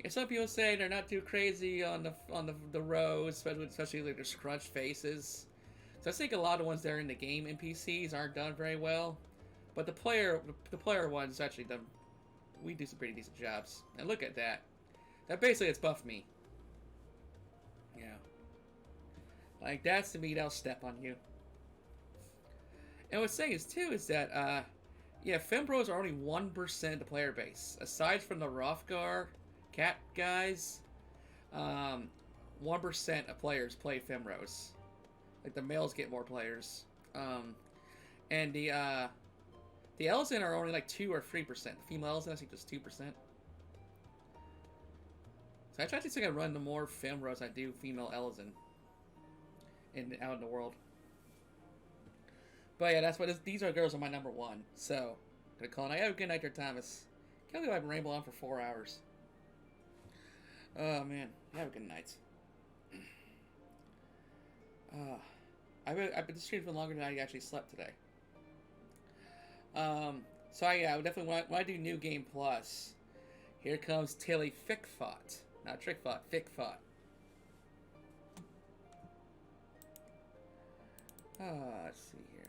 Yeah, some people say they're not too crazy on the rows, especially like their scrunched faces. So I think a lot of the ones that are in the game NPCs aren't done very well, but the player ones actually done. We do some pretty decent jobs. And look at that. That basically it's buff me. Yeah. Like that's to me they'll step on you. And what's saying is too is that yeah, Fembros are only 1% of the player base. Aside from the Rothgar cat guys, 1% of players play Femros. Like the males get more players. And the Elezen are only like 2 or 3%. The female Elezen I think just 2%. So I try to think I run the more Femros I do female Elezen out in the world. But yeah, that's what these are. Girls are my number one. So gonna call it. I have a good night there, Thomas. Can't believe I've been rambling on for 4 hours. Oh man, have a good night. I've been streaming for longer than I actually slept today. So I definitely when I do New Game Plus, here comes Tilly Fickfot. Not Trickfot, Fickfot. Let's see here.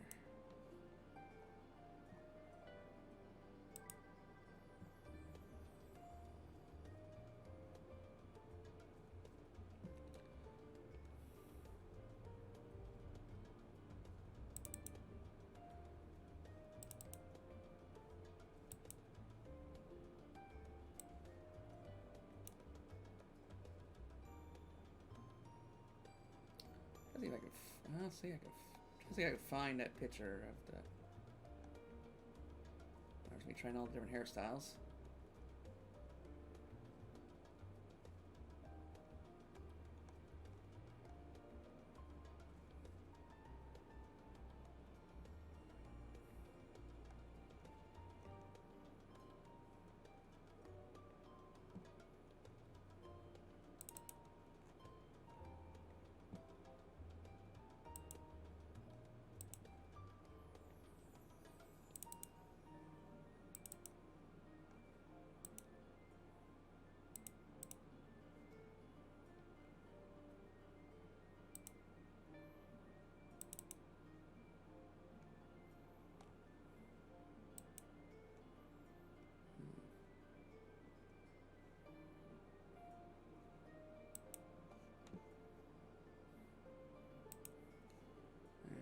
Let's see if I can. Let's see if I can find that picture of the. There's me trying all the different hairstyles.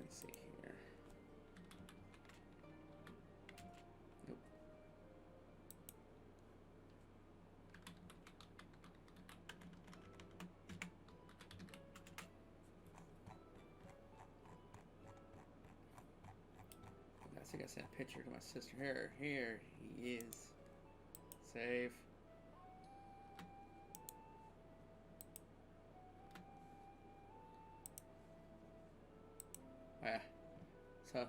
Let's see here. Nope. I think I sent a picture to my sister. Here he is. Save. Yeah. So,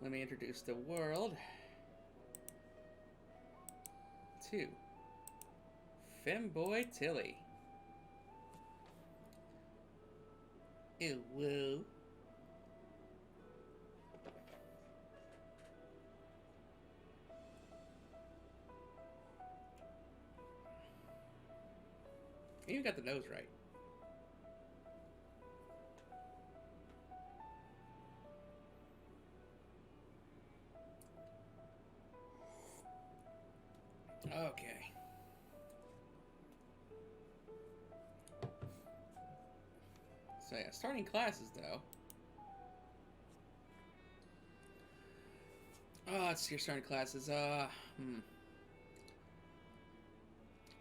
let me introduce the world to Femboy Tilly. Ew, woo. You got the nose right. Okay. So yeah, starting classes though. Let's see your starting classes.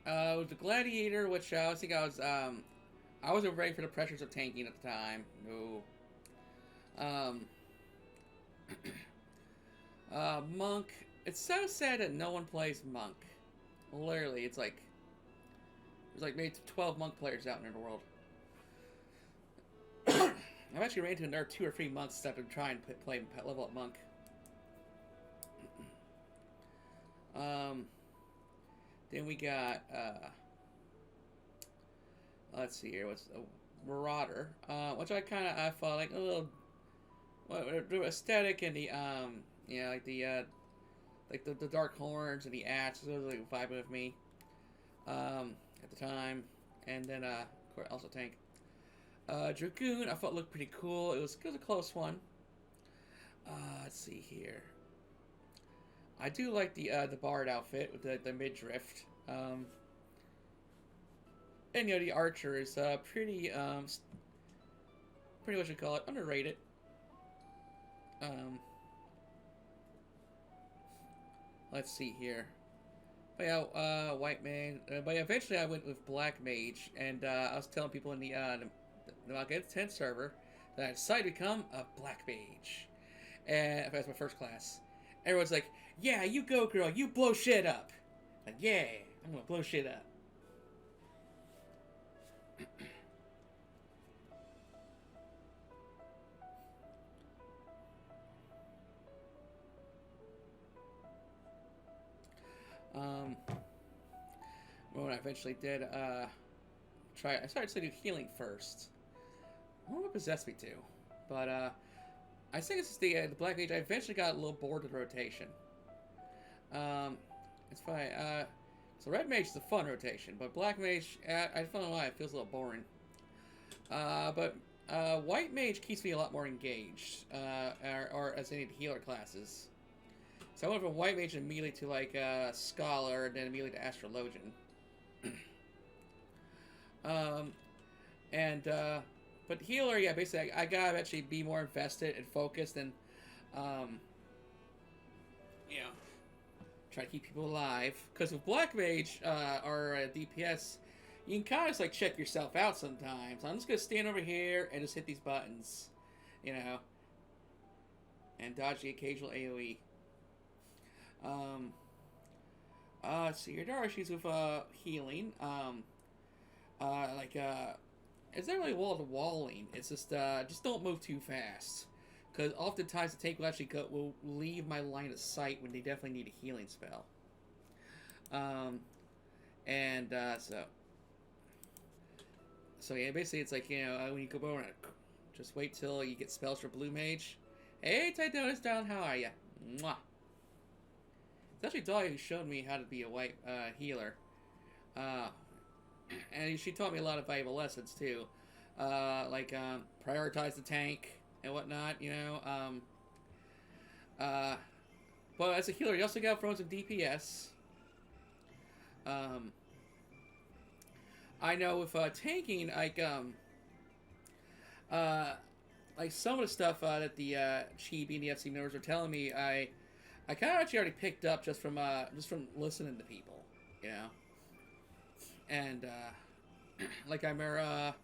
The Gladiator, which I think I wasn't ready for the pressures of tanking at the time. No. Monk. It's so sad that no one plays Monk. Literally, it's like there's like maybe 12 Monk players out in the world. I've actually ran into another 2 or 3 monks that have been trying to play level up Monk. Then we got let's see here, what's a Marauder, which I felt like a little the aesthetic and the yeah, like the dark horns and the axes, those like vibing with me at the time. And then of course also tank. Dragoon I thought looked pretty cool. It was a close one. Let's see here. I do like the Bard outfit with the midriff. And you know, the Archer is pretty what you call it, underrated. Let's see here. But yeah, White Man. But eventually I went with Black Mage, and I was telling people in the 10th server that I decided to become a Black Mage. And that's my first class. Everyone's like, yeah, you go, girl, you blow shit up. Like, yeah, I'm gonna blow shit up. When I eventually did, I started to do healing first. I don't know what possessed me to, but, I think it's the Black Mage. I eventually got a little bored of the rotation. It's fine. So red mage is a fun rotation, but black mage, I don't know why it feels a little boring. But white mage keeps me a lot more engaged, or as any healer classes. So I went from white mage immediately to like scholar, and then immediately to astrologian. But healer, yeah, basically I gotta actually be more invested and focused, and you know, try to keep people alive. Because with black mage or DPS, you can kind of just like check yourself out sometimes. I'm just gonna stand over here and just hit these buttons, you know, and dodge the occasional AOE. Let's see here. There are issues with healing. It's not really wall to walling. It's just don't move too fast, because oftentimes the tank will leave my line of sight when they definitely need a healing spell. So yeah, basically it's like, you know, when you go over, just wait till you get spells for blue mage. Hey, Tidonis down, how are ya? Mwah. It's actually Dahlia who showed me how to be a white healer. And she taught me a lot of valuable lessons too. Prioritize the tank and whatnot, you know. But as a healer, you also got thrown some DPS. I know with tanking, like some of the stuff that the Chibi and the FC members are telling me, I kind of actually already picked up just from listening to people, you know. And like I remember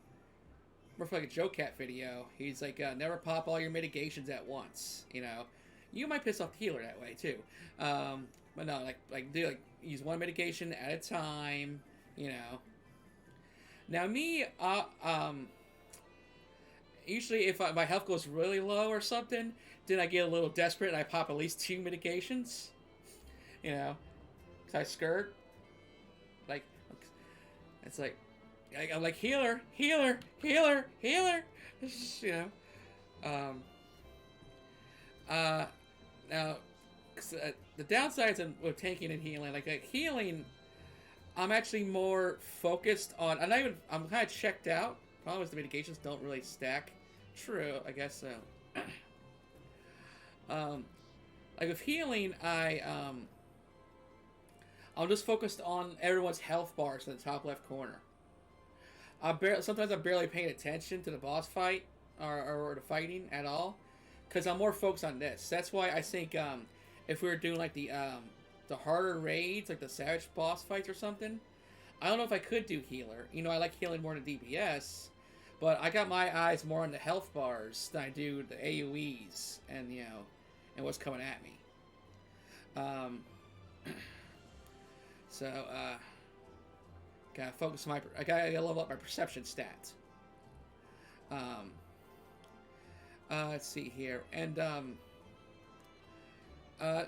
for like a Joe Cat video, he's like, never pop all your mitigations at once, you know. You might piss off the healer that way too, but no, use one mitigation at a time, you know. Now me, usually if my health goes really low or something, then I get a little desperate and I pop at least 2 mitigations, you know, because I skirt. Like, it's like, I'm like, healer, you know. Now, the downsides of tanking and healing, like healing, I'm actually more focused on. I'm kind of checked out. Problem is the mitigations don't really stack. True, I guess so. Like with healing, I'm just focused on everyone's health bars in the top left corner. Sometimes I'm barely paying attention to the boss fight or the fighting at all, because I'm more focused on this. That's why I think if we were doing like the harder raids, like the Savage boss fights or something, I don't know if I could do healer. You know, I like healing more than DPS, but I got my eyes more on the health bars than I do the AoEs and, you know, and what's coming at me. Gotta focus on I gotta level up my perception stats. Let's see here, and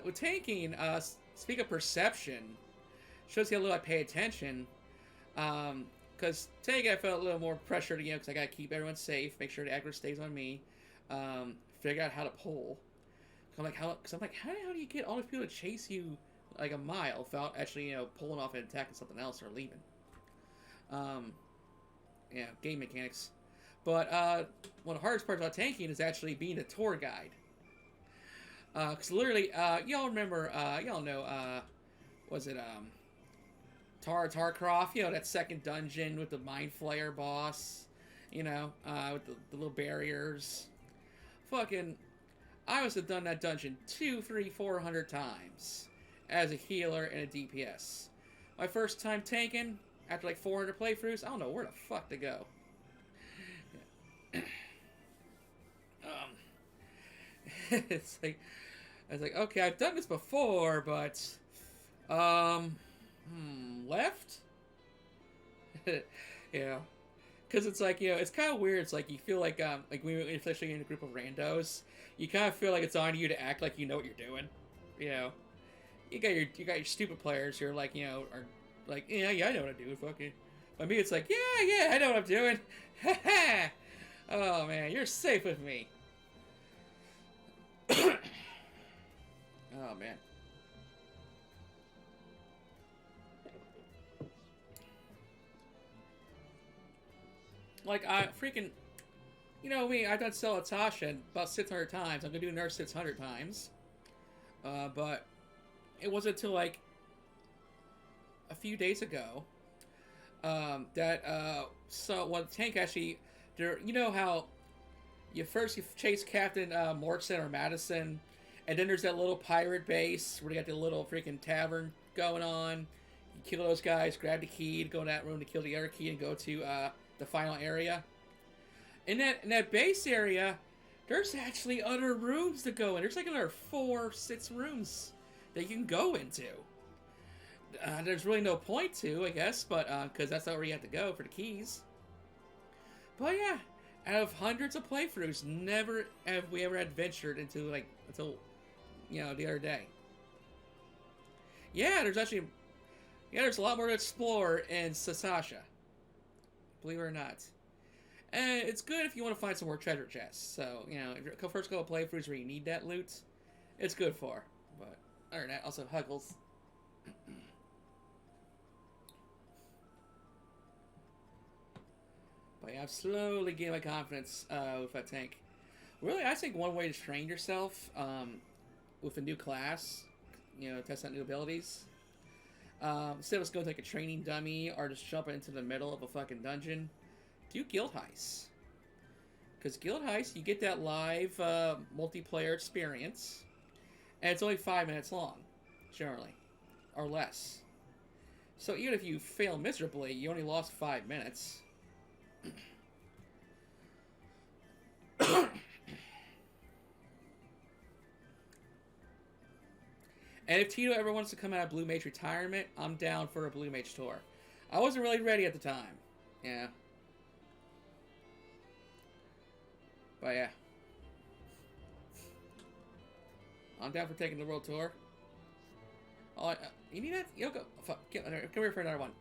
with tanking, speak of perception, shows you how little I pay attention. Because tanking, I felt a little more pressure to, you know, because I gotta keep everyone safe, make sure the aggro stays on me, figure out how to pull. I'm like, how the hell do you get all these people to chase you like a mile without actually, you know, pulling off and attacking something else or leaving? Yeah, game mechanics. But one of the hardest parts about tanking is actually being a tour guide. Because literally, y'all remember, y'all know, was it Tarkroff? You know, that second dungeon with the Mind Flayer boss, you know, with the little barriers. Fucking, I must have done that dungeon 200, 300, 400 times as a healer and a DPS. My first time tanking, after like 400 playthroughs, I don't know where the fuck to go. It's like, I was like, okay, I've done this before, but, left? You know, because it's like, you know, it's kind of weird. It's like, you feel like when you're especially in a group of randos, you kind of feel like it's on you to act like you know what you're doing. You know, you got your stupid players who are like, you know, are like, yeah, I know what I'm doing, fucking. But me, it's like, yeah, I know what I'm doing. Oh man, you're safe with me. Oh man. Like, I freaking... You know me, I've done Sell Tasha about 600 times. I'm gonna do Nurse 600 times. But it wasn't until, like, a few days ago so when Tank actually... You know how you chase Captain Morrison or Madison, and then there's that little pirate base where you got the little freaking tavern going on. You kill those guys, grab the key, to go in that room to kill the other key, and go to the final area. In that base area, there's actually other rooms to go in. There's like another 4 or 6 rooms that you can go into. There's really no point to, I guess, but because that's not where you have to go for the keys. But yeah, out of hundreds of playthroughs, never have we ever adventured into, like, until, you know, the other day. Yeah, there's a lot more to explore in Sasasha. Believe it or not. And it's good if you want to find some more treasure chests. So, you know, if you're first couple playthroughs where you need that loot, it's good for. But other than that, also Huggles. But yeah, I've slowly gained my confidence with that tank. Really, I think one way to train yourself with a new class, you know, test out new abilities, instead of just going to like a training dummy or just jumping into the middle of a fucking dungeon, do Guild Heist. Because Guild Heist, you get that live multiplayer experience, and it's only 5 minutes long, generally, or less. So even if you fail miserably, you only lost 5 minutes. And if Tito ever wants to come out of Blue Mage retirement, I'm down for a Blue Mage tour. I wasn't really ready at the time. Yeah. But yeah. I'm down for taking the world tour. Oh, you need that? Yoko, fuck, come here for another one.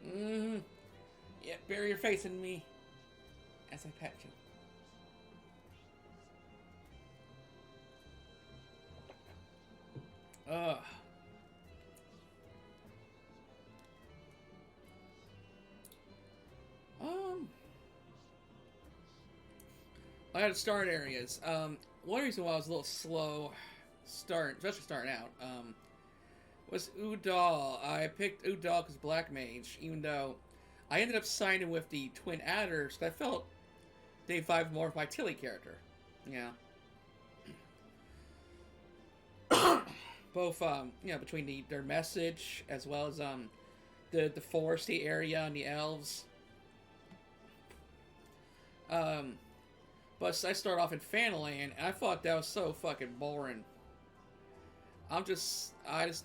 Mm-hmm. Yeah, bury your face in me as I pat you. Ugh. I had to start areas. One reason why I was a little slow especially starting out, was Udal. I picked Udal because Black Mage, even though I ended up signing with the Twin Adders, because I felt they vibed more with my Tilly character. Yeah. Both, you know, between their message, as well as, the foresty area and the elves. But I started off in Fanaland, and I thought that was so fucking boring. I just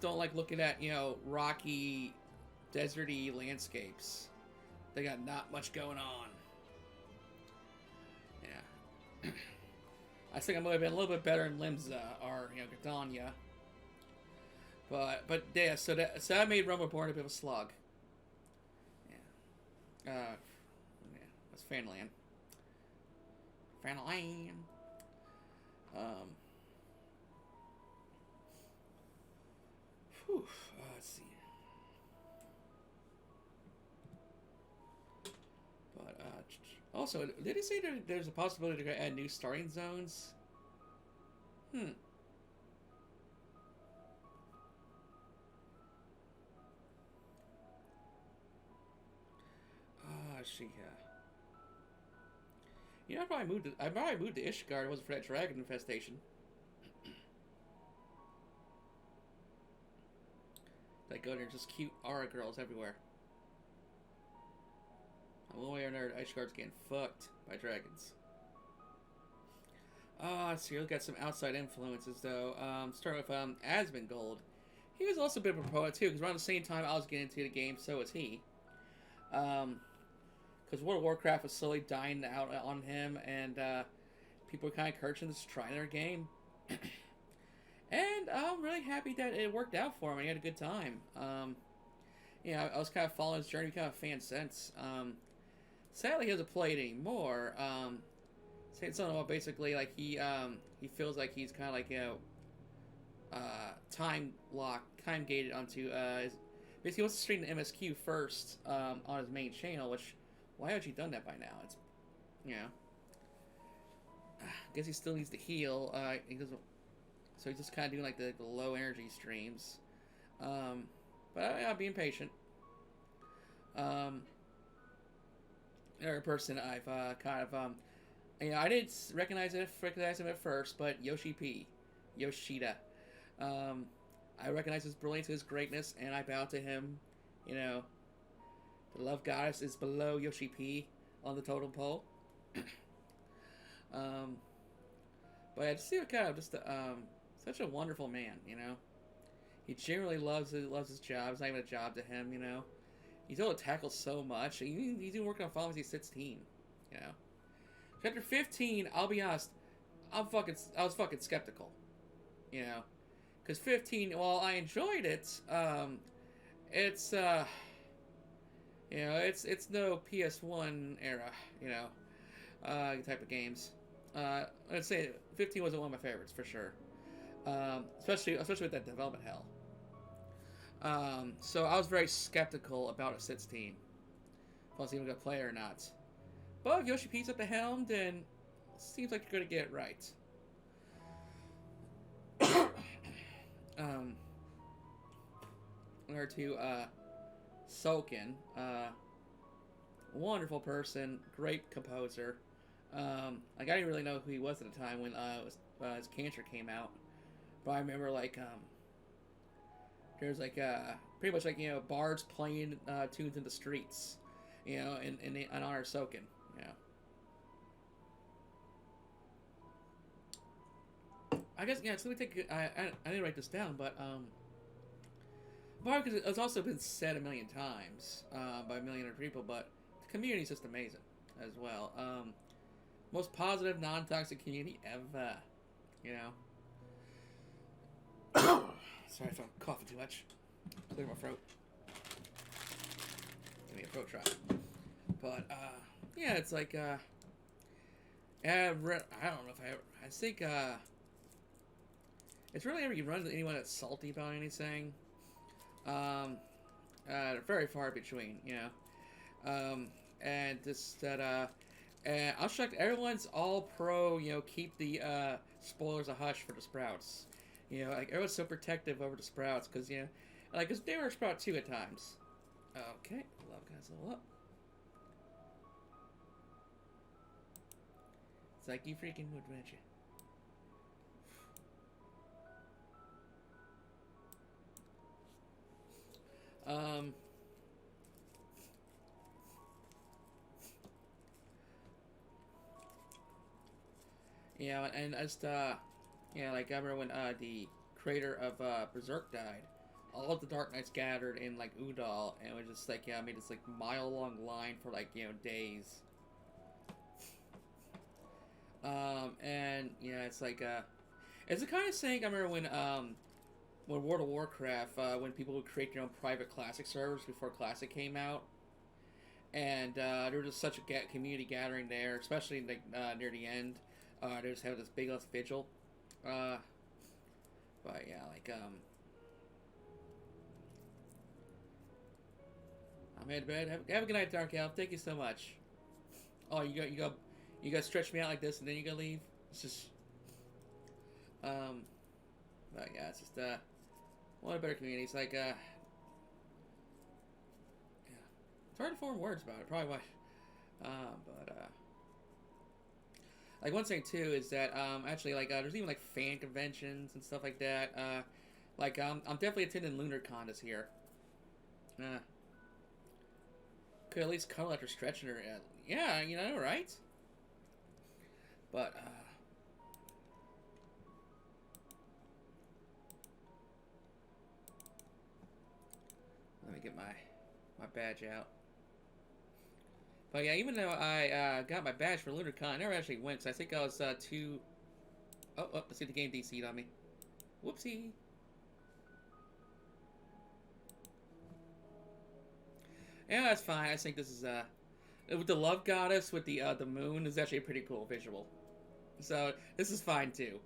don't like looking at, you know, rocky, deserty landscapes. They got not much going on. Yeah. I think I might have been a little bit better in Limsa or, you know, Gardania. But yeah, so that made Rumbleborn a bit of a slug. Yeah. Yeah, that's Fanland. Fanland. Let's see. But also, did he say there's a possibility to add new starting zones? You know, I probably moved to Ishgard. It wasn't for that dragon infestation. Like, go there, just cute aura girls everywhere. One way or another, Ishgard's getting fucked by dragons. Let's see, look at some outside influences, though. Starting with Asmongold. He was also a bit of a poet, too, because around the same time I was getting into the game, so was he. Because World of Warcraft was slowly dying out on him, and people were kind of encouraging him to try their game. And I'm really happy that it worked out for him. He had a good time. You know, I was kind of following his journey, become a fan since. Sadly, he doesn't play it anymore. Saying something about basically, like, he feels like he's kind of like, you know, time gated onto, basically he wants to stream the MSQ first, on his main channel, which, why haven't you done that by now? It's You know, I guess he still needs to heal. He doesn't, so he's just kind of doing like the low energy streams. But I'm being patient. Another person I've I didn't recognize him at first, but Yoshida. I recognize his brilliance, his greatness, and I bow to him. You know, the love goddess is below Yoshi P on the totem pole. But I just see what kind of such a wonderful man. You know, he genuinely loves his job. It's not even a job to him. You know, he's able to tackle so much. He's been working on Final Fantasy 16. You know, chapter 15. I'll be honest, I was fucking skeptical. You know. Because 15, while I enjoyed it, it's no PS1 era, type of games. I'd say 15 wasn't one of my favorites for sure, especially with that development hell. So I was very skeptical about a 16, if I was even gonna play it or not. But if Yoshi P's at the helm, then it seems like you're gonna get it right. Or to Soken, wonderful person, great composer. I didn't really know who he was at the time when his cancer came out, but I remember there's pretty much bards playing tunes in the streets, in honor of Soken, I guess, so let me take. I didn't write this down, but probably because it's also been said a million times by a million other people, but the community is just amazing as well. Most positive, non-toxic community ever. Sorry if I'm coughing too much. Clear my throat. Give me a throat shot. But it's I don't know if I think it's really ever you run into anyone that's salty about anything. Very far between, and just that, and I was shocked. Everyone's all pro, keep the spoilers a hush for the Sprouts. Everyone's so protective over the Sprouts because, because they were a Sprout too at times. Okay, love guys, level up. It's like you freaking would, wouldn't you? And just I remember when the creator of Berserk died, all of the Dark Knights gathered in Udall, and it was just made this mile long line for days. And it's it's the kind of thing I remember when World of Warcraft, when people would create their own private Classic servers before Classic came out, and there was just such a community gathering there, especially near the end. They just have this big ass vigil. But yeah, I'm headed to bed. Have a good night, Dark Elf. Thank you so much. Oh, you got stretch me out like this, and then you gotta leave. It's just, but yeah, it's just one of the better communities. Yeah, it's hard to form words about it. Probably why. One thing too is that actually there's even fan conventions and stuff like that. I'm definitely attending LunarCon this year. Could at least cuddle after stretching her. Yeah, right? But let me get my badge out. But yeah, even though I got my badge for LunarCon, I never actually went, so I think I was too... Oh, let's see, the game DC'd on me. Whoopsie. Yeah, that's fine. I think this is, with the Love Goddess, with the moon, is actually a pretty cool visual. So, this is fine, too.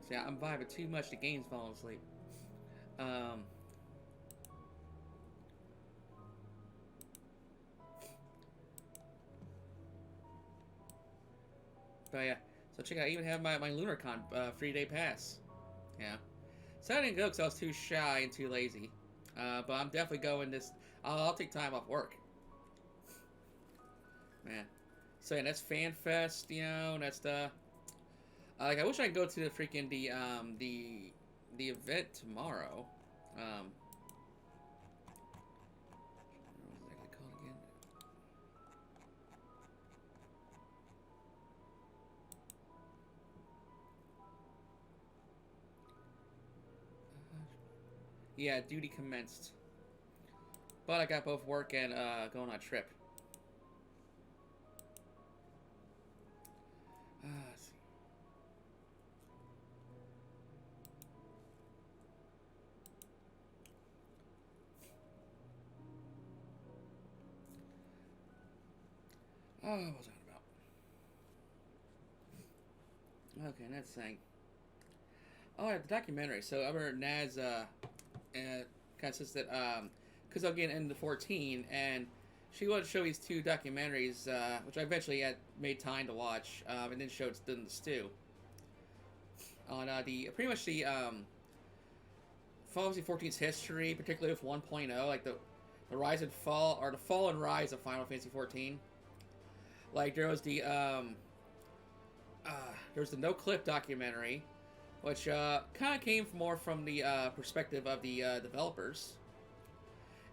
So yeah, I'm vibing too much, the game's falling asleep. But yeah, so check out. I even have my LunarCon free day pass. Yeah. So I didn't go because I was too shy and too lazy. But I'm definitely going this. I'll take time off work. Man. So yeah, that's Fan Fest. You know, that's the. Like I wish I could go to the freaking the event tomorrow. What was it called again? Yeah, duty commenced. But I got both work and going on a trip. Let's see. Oh, what was that about? Okay, that's saying. Oh, yeah, the documentary. So I remember Naz kind of says that because I'm getting into 14, and she wanted to show these two documentaries, which I eventually had made time to watch, and then showed them the stew on the pretty much the Final Fantasy 14's history, particularly with 1.0, like the rise and fall or the fall and rise of Final Fantasy 14. Like there was the no clip documentary, which kind of came more from the perspective of the developers.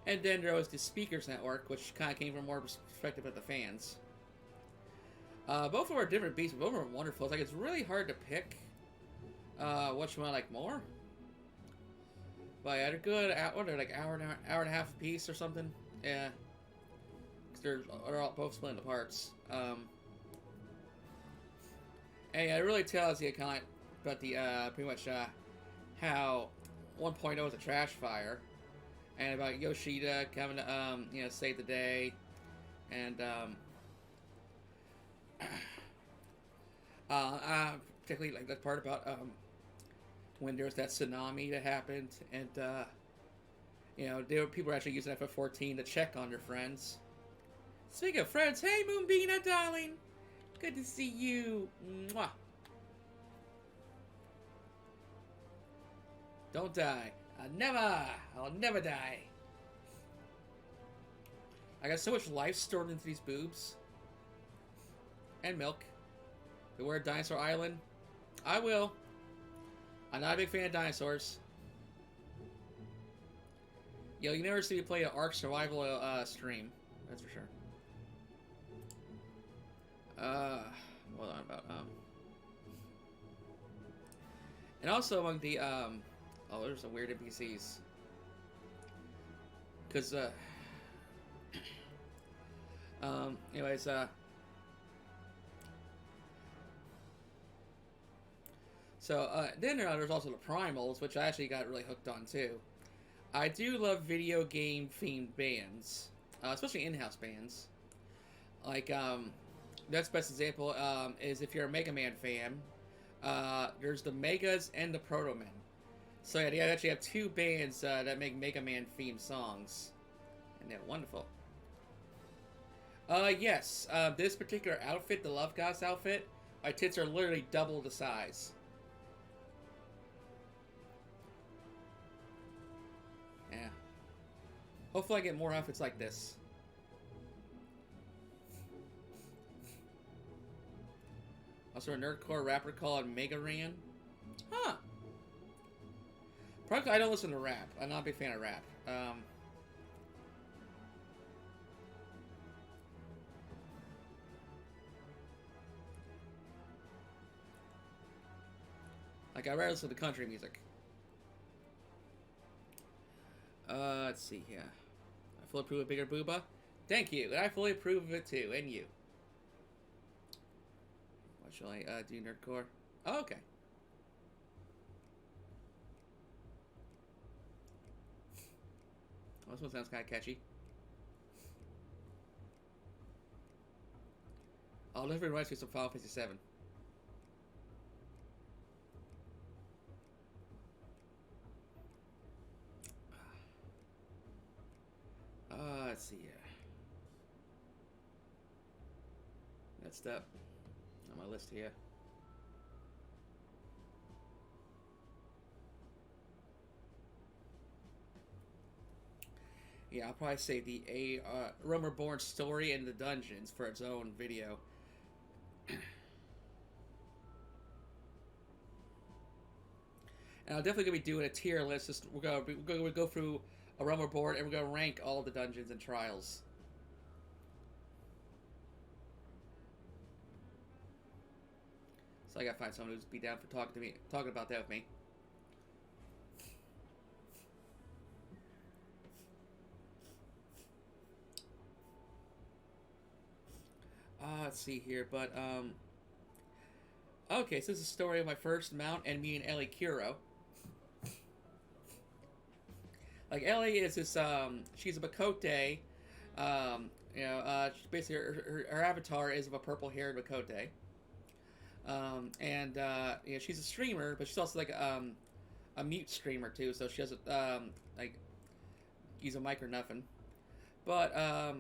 And then there was the Speakers Network, which kind of came from more perspective of the fans. Both of them are different beasts, but both of them are wonderful. It's like it's really hard to pick which one I like more. But yeah, they're good. They're like hour and a half a piece or something. Yeah, because they're all both split into parts. And yeah, it really tells you kind of about the pretty much how 1.0 was a trash fire, and about Yoshida coming to save the day, and particularly like that part about when there was that tsunami that happened, and people were actually using FF14 to check on their friends. Speaking of friends, hey Moonbina, darling, good to see you. Mwah. Don't die. I'll never die. I got so much life stored into these boobs. And milk. Beware Dinosaur Island. I will. I'm not a big fan of dinosaurs. Yo, you never see me play an Ark Survival stream. That's for sure. Hold on about and also among the there's some weird NPCs. Cause anyways then there's also the Primals, which I actually got really hooked on too. I do love video game themed bands, especially in-house bands. Like that's best example is if you're a Mega Man fan. There's the Megas and the Proto Men. So yeah, they actually have two bands that make Mega Man themed songs, and they're wonderful. Yes, this particular outfit, the Love Goddess outfit, my tits are literally double the size. Yeah. Hopefully I get more outfits like this. Also a nerdcore rapper called Mega Ran. Huh. Probably I don't listen to rap. I'm not a big fan of rap. Like, I'd rather listen to country music. Let's see here. I fully approve of Bigger Booba. Thank you. And I fully approve of it too. And you. What shall I do, nerdcore? Oh, okay. Well, this one sounds kind of catchy. Oh, definitely reminds me of some Final Fantasy 7. Let's see here. Next up. On my list here. Yeah, I'll probably save the Romer Born story in the dungeons for its own video. And I'm definitely gonna be doing a tier list. We're gonna go through a Romer board and we're gonna rank all the dungeons and trials. So I gotta find someone who's be down for talking about that with me. Let's see here, but okay, so this is a story of my first mount and me and Ellie Kuro. Like Ellie is this she's a Makote. Basically her avatar is of a purple-haired Makote. She's a streamer, but she's also like a mute streamer too. So she doesn't like use a mic or nothing. But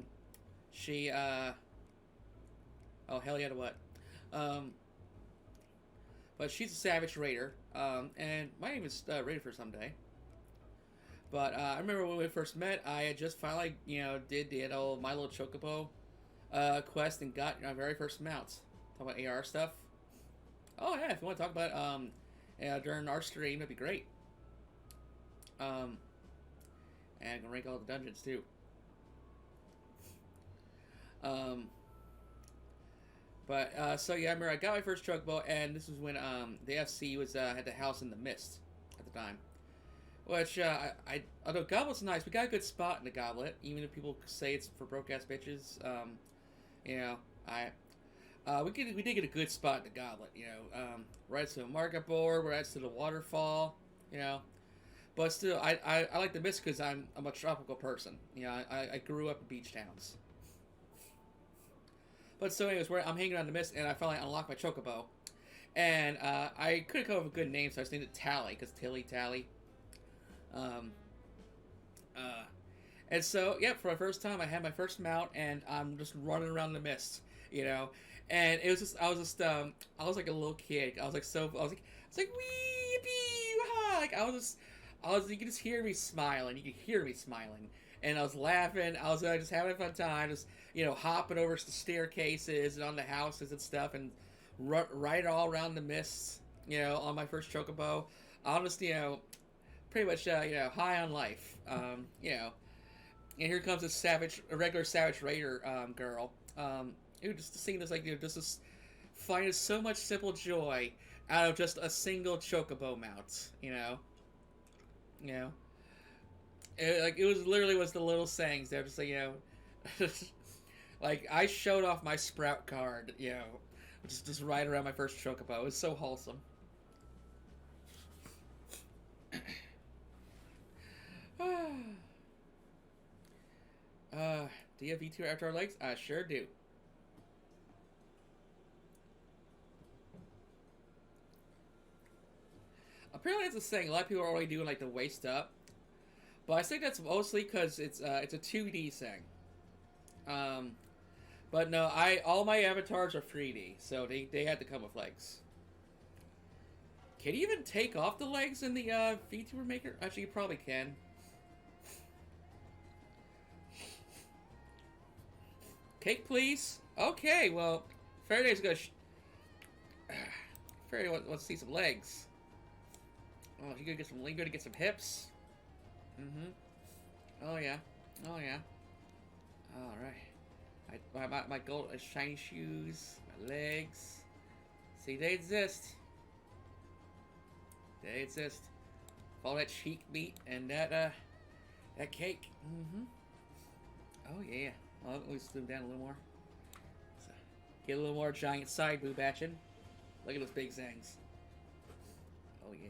she oh hell yeah to what? But she's a savage raider. And my name is Raider for someday. But I remember when we first met, I had just finally did the old My Little Chocobo quest and got my very first mounts. Talk about AR stuff. Oh yeah, if you want to talk about during our stream, that'd be great. And I can rank all the dungeons too. So yeah, I remember I got my first chocobo, and this was when the FC was had the house in the mist at the time. Which although Goblet's nice, we got a good spot in the Goblet, even if people say it's for broke ass bitches. We did get a good spot in the Goblet, right to the market board, right to the waterfall, But still, I like the mist because I'm a tropical person. I grew up in beach towns. But so anyways, I'm hanging around the mist, and I finally unlocked my chocobo. And I couldn't come up with a good name, so I just named it Tally, because Tally. And so, yeah, for my first time, I had my first mount, and I'm just running around the mist, And it was just, I was like a little kid. I was like, wee, yippee, like, you could just hear me smiling. You could hear me smiling. And I was laughing. I was just having a fun time, just, hopping over the staircases and on the houses and stuff, and right all around the mists, on my first chocobo. I'll just, pretty much, high on life, And here comes a regular savage raider girl, who just seeing this just finding so much simple joy out of just a single chocobo mount, It was literally the little sayings there, just like like I showed off my sprout card, just right around my first chocobo. It was so wholesome. Do you have V2 after our legs? I sure do. Apparently that's a saying. A lot of people are already doing like the waist up, but I think that's mostly because it's a 2D thing. But no, all my avatars are 3D, so they had to come with legs. Can you even take off the legs in the VTuber Maker? Actually, you probably can. Cake, please. Okay, well, Faraday's gonna. Faraday wants to see some legs. Oh, you gonna get some? You gonna get some hips? Oh yeah. Oh yeah. All right. My gold shiny shoes, my legs. See, they exist. They exist. All that cheek meat and that cake. Oh yeah. Well, let me zoom down a little more. So, get a little more giant side boob action. Look at those big zangs. Oh yeah.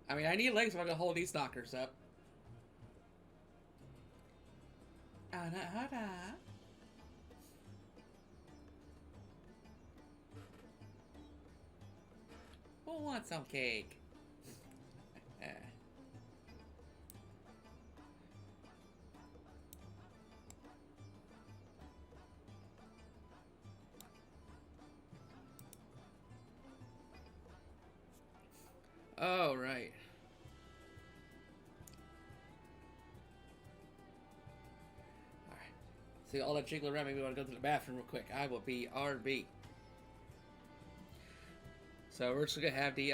I mean, I need legs if I'm gonna hold these knockers up. Who wants some cake? See all that jiggle around. Maybe I want to go to the bathroom real quick. I will be RB. So we're just gonna have the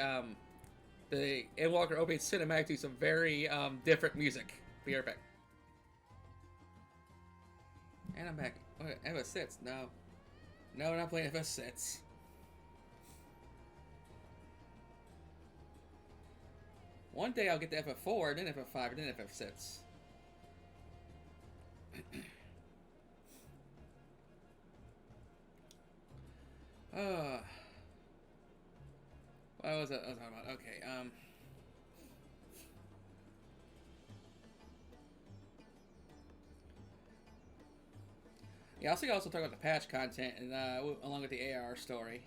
Endwalker opening cinematic do some very different music. Be right back. And I'm back. What, FS6? No, we're not playing FS6. One day I'll get to FF4, then FF5, and then FF6. What was I talking about? Okay, yeah, I was thinking also talk about the patch content and along with the AR story.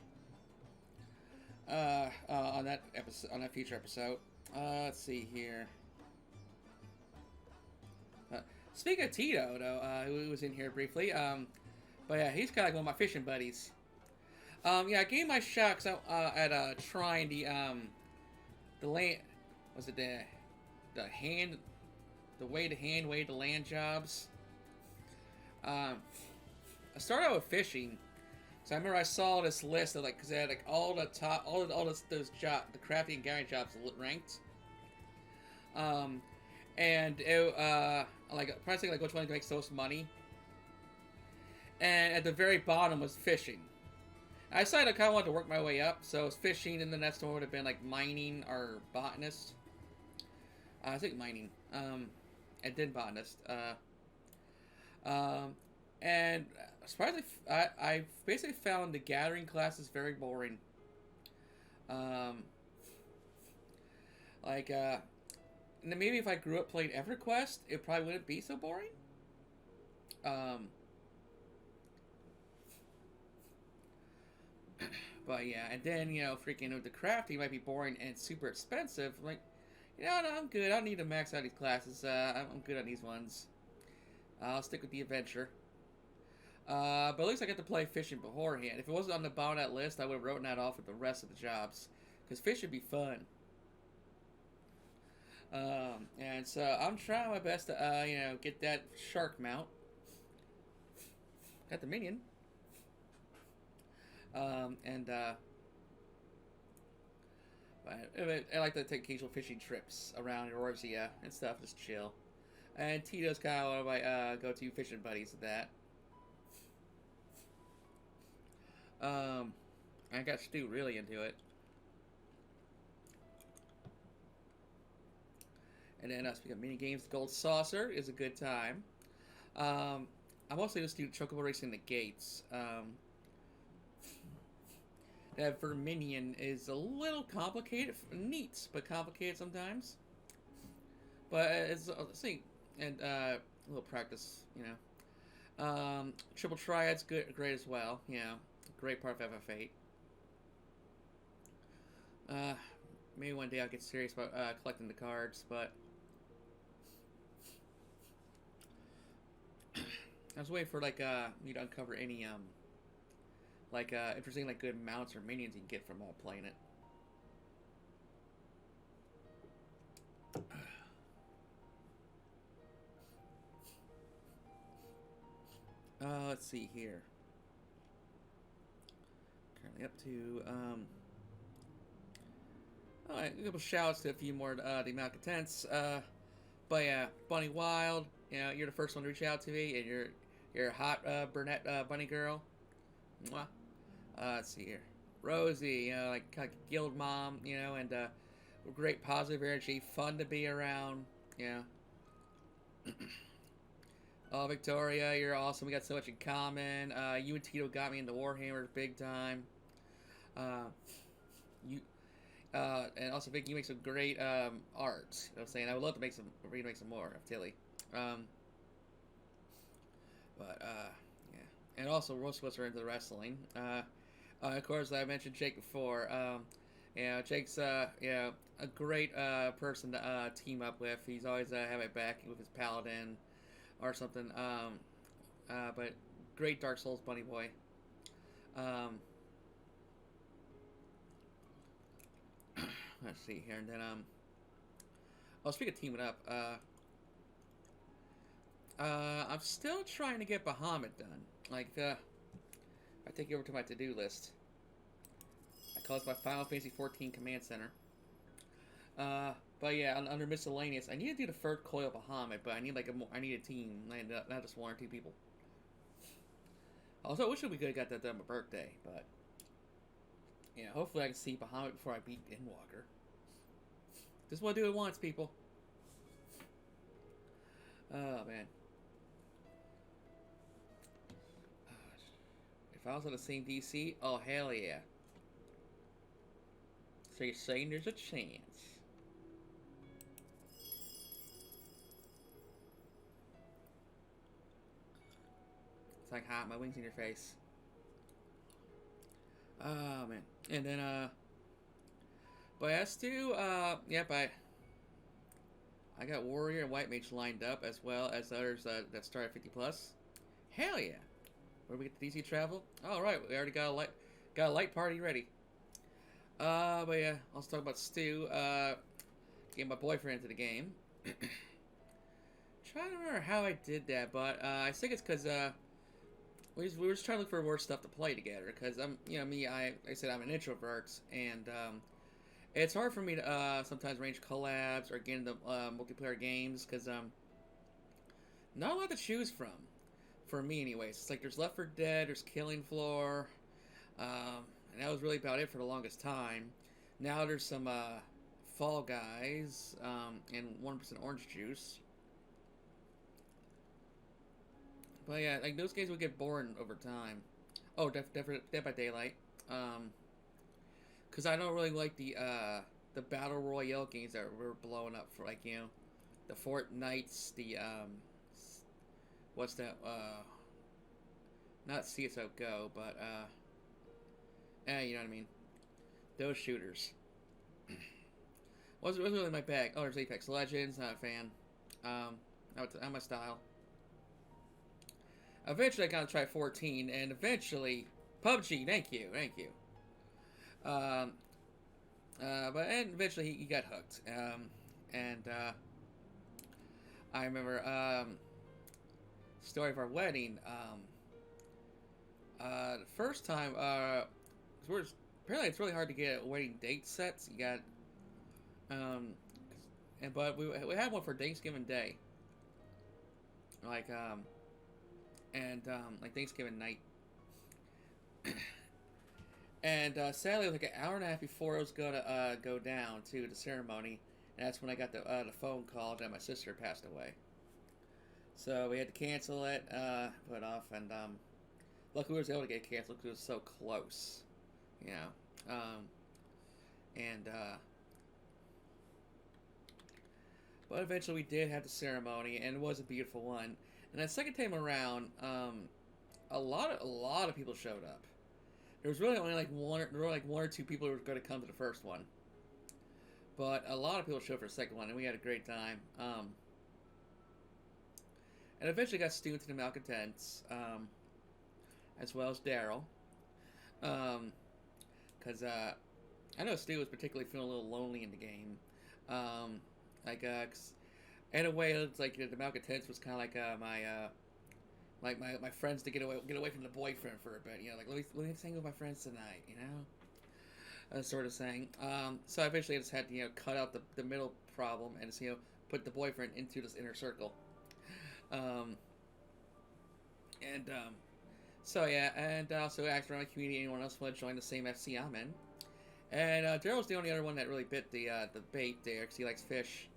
On that episode, on that future episode. Let's see here. Speaking of Tito, though, who was in here briefly, but yeah, he's kind of like one of my fishing buddies. Yeah, I gave my shot cause at trying the land, was it the way to land jobs. I started out with fishing, so I remember I saw this list of cause they had all the top, those job, the crafting and guiding jobs ranked. And it, pricing which one makes the most money. And at the very bottom was fishing. I decided I kind of wanted to work my way up, so it was fishing, and the next one would have been mining or botanist. I think mining. And then botanist. And surprisingly, I basically found the gathering classes very boring. And maybe if I grew up playing EverQuest, it probably wouldn't be so boring. But yeah, and then, freaking with the crafting might be boring and super expensive. I'm no, I'm good. I don't need to max out these classes. I'm good on these ones. I'll stick with the adventure. But at least I get to play fishing beforehand. If it wasn't on the bottom of that list, I would have written that off with the rest of the jobs. Because fish would be fun. And so I'm trying my best to, get that shark mount. Got the minion. But I like to take occasional fishing trips around Eorzea and stuff, just chill. And Tito's kind of one of my go-to fishing buddies with that. I got Stu really into it. And then speaking of mini games, the Gold Saucer is a good time. I mostly just do Chocobo Racing the Gates. That Verminion is a little complicated, neat, but complicated sometimes. But it's and a little practice, Triple Triad's great as well. Great part of FF8. Maybe one day I'll get serious about collecting the cards, but I was waiting for me to uncover any interesting good mounts or minions you can get from playing it. Let's see here. Currently up to a couple shouts to a few more the malcontents. But yeah, Bunny Wild, you're the first one to reach out to me, and you're a hot brunette bunny girl. Mwah. Let's see here. Rosie, kind of guild mom, and great positive energy, fun to be around, Oh, Victoria, you're awesome. We got so much in common. You and Tito got me into Warhammer big time. And also, Vic, you make some great art. You know what I'm saying? I would love to make some more of Tilly. Yeah. And also, most of us are into wrestling. Of course, I mentioned Jake before. Jake's a great person to team up with. He's always have my back with his paladin or something. But great Dark Souls bunny boy. Let's see here, and then speaking of teaming up, I'm still trying to get Bahamut done. I take you over to my to-do list. I call it my Final Fantasy 14 Command Center. But yeah, under miscellaneous, I need to do the third coil Bahamut, but I need I need a team, not just one or two people. Also, I wish we could have got that done on my birthday, but yeah, hopefully I can see Bahamut before I beat Endwalker. Just want to do it once, people. Oh man. If I was on the same DC, oh hell yeah. So you're saying there's a chance. It's like hot, my wings in your face. Oh man. And then but as to yep, I got Warrior and White Mage lined up, as well as others that start at 50 plus. Hell yeah! Where we get the DC travel? All right, we already got a light party ready. But yeah, I'll talk about Stu. Getting my boyfriend into the game. Trying to remember how I did that, but I think it's because we were just trying to look for more stuff to play together. Because I said I'm an introvert, and it's hard for me to sometimes arrange collabs or get into multiplayer games because not a lot to choose from. For me, anyways. It's like there's Left 4 Dead, there's Killing Floor, and that was really about it for the longest time. Now there's some Fall Guys and 1% Orange Juice. But yeah, like those games would get boring over time. Oh, Dead by Daylight. Because I don't really like the Battle Royale games that were blowing up for, like, the Fortnites, the, what's that, not CS:GO Go, but, you know what I mean, those shooters. wasn't really my bag. Oh, there's Apex Legends, not a fan, not my style. Eventually I got to try 14, and eventually, PUBG, thank you. But eventually he got hooked. I remember, story of our wedding, the first time, apparently it's really hard to get wedding date sets. You got, but we had one for Thanksgiving Day. Like Thanksgiving night. And sadly, like an hour and a half before it was gonna go down to the ceremony, and that's when I got the phone call that my sister passed away. So we had to cancel it, put off, and luckily we was able to get it canceled because it was so close, but eventually we did have the ceremony, and it was a beautiful one. And that second time around, a lot of people showed up. There was really only one or two people who were going to come to the first one, but a lot of people showed up for the second one, and we had a great time. And eventually got Stu into the Malcontents, as well as Daryl, because I know Stu was particularly feeling a little lonely in the game, in a way, it's like the Malcontents was kind of like my friends to get away from the boyfriend for a bit, let me hang with my friends tonight, sort of saying. So I eventually just had to cut out the middle problem and just put the boyfriend into this inner circle. So yeah, and also asked around the community anyone else want to join the same FC I'm in. And Daryl's the only other one that really bit the bait there because he likes fish.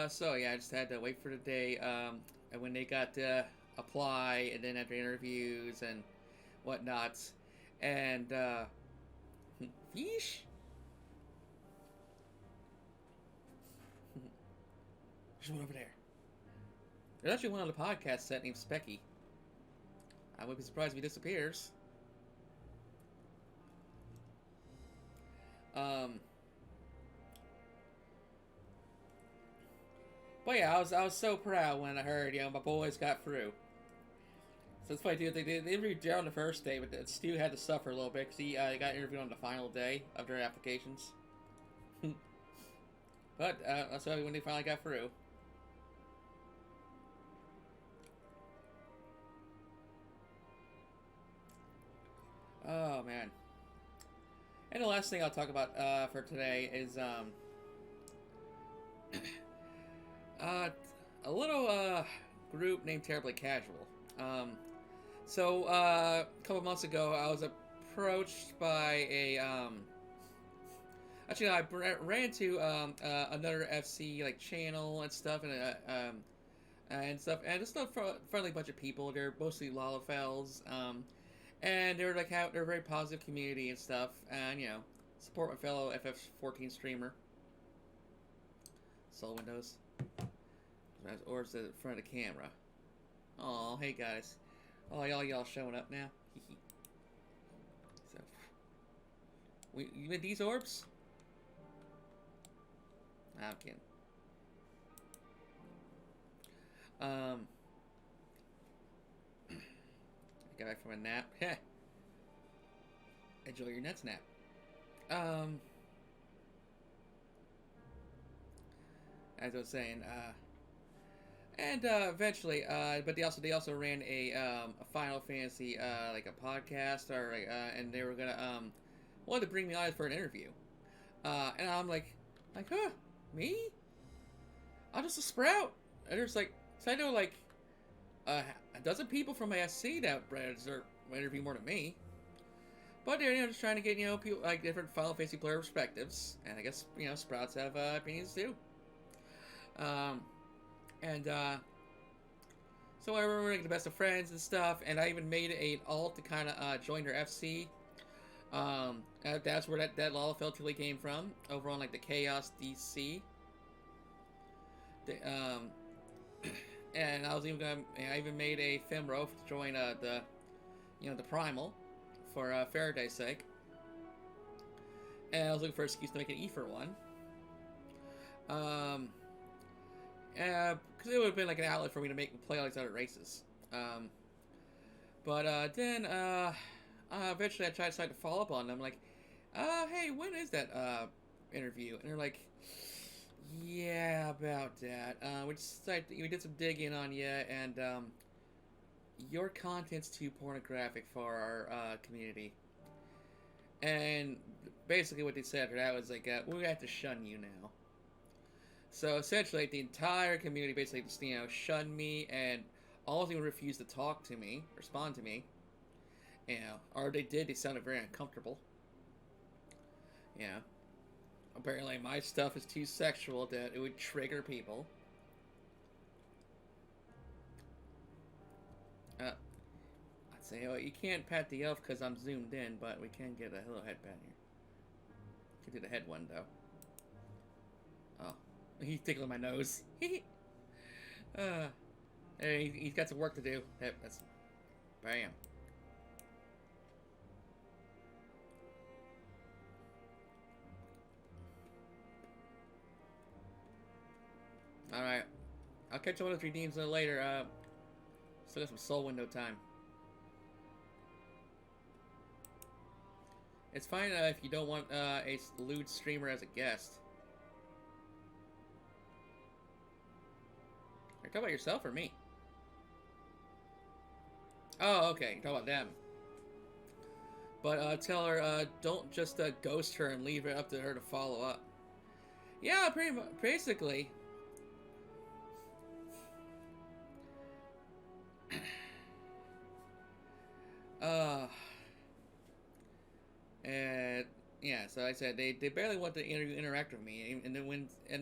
So yeah, I just had to wait for the day, and when they got to apply, and then after interviews and whatnot, and fish. There's one over there. There's actually one on the podcast set named Specky. I wouldn't be surprised if he disappears. But yeah, I was so proud when I heard, my boys got through. So it's funny, too. They interviewed Daryl on the first day, but Stu had to suffer a little bit because he got interviewed on the final day of their applications. But that's when they finally got through. Oh man. And the last thing I'll talk about for today is uh, a little group named Terribly Casual. A couple months ago, I was approached by a actually, I ran into another FC like channel and stuff, and stuff, and it's a friendly bunch of people. They're mostly Lalafels, and they're they're a very positive community and stuff, and support my fellow FF14 streamer. Soul Windows, or is it in front of the camera? Oh, hey guys, oh y'all showing up now. So, you with these orbs? I'm kidding. I got back from a nap. Enjoy your nuts nap. As I was saying, and eventually, but they also ran a Final Fantasy like a podcast and they were gonna wanted to bring me on for an interview, and I'm like, huh, me? I'm just a sprout. And there's like, so I know like a dozen people from my SC that deserve my interview more than me. But they're just trying to get people like different Final Fantasy player perspectives, and I guess sprouts have opinions too. So I remember like the best of friends and stuff, and I even made an alt to kind of join their FC. That's where that Lalafell truly came from, over on like the Chaos DC. And I even made a Femro to join the Primal for Faraday's sake. And I was looking for an excuse to make an E for one. Because it would have been like an outlet for me to play all these other races. But then eventually I decided to follow up on them. Like, hey, when is that interview? And they're like, yeah, about that. We did some digging on you, and your content's too pornographic for our community. And basically what they said after that was like, we're gonna have to shun you now. So essentially, like, the entire community basically just shunned me, and all of them refused to talk to me, respond to me. Or they did. They sounded very uncomfortable. Apparently my stuff is too sexual that it would trigger people. I'd say, you can't pat the elf because I'm zoomed in, but we can get a little head pat here. Can do the head one though. Oh, he's tickling my nose. He's got some work to do. That's bam. Alright. I'll catch one of the redeems later. Still got some soul window time. It's fine if you don't want a lewd streamer as a guest. Are you talking about yourself or me? Oh, okay. You're talking about them. But tell her, don't just ghost her and leave it up to her to follow up. Yeah, pretty much. Basically. And yeah, so I said they barely want to interact with me, and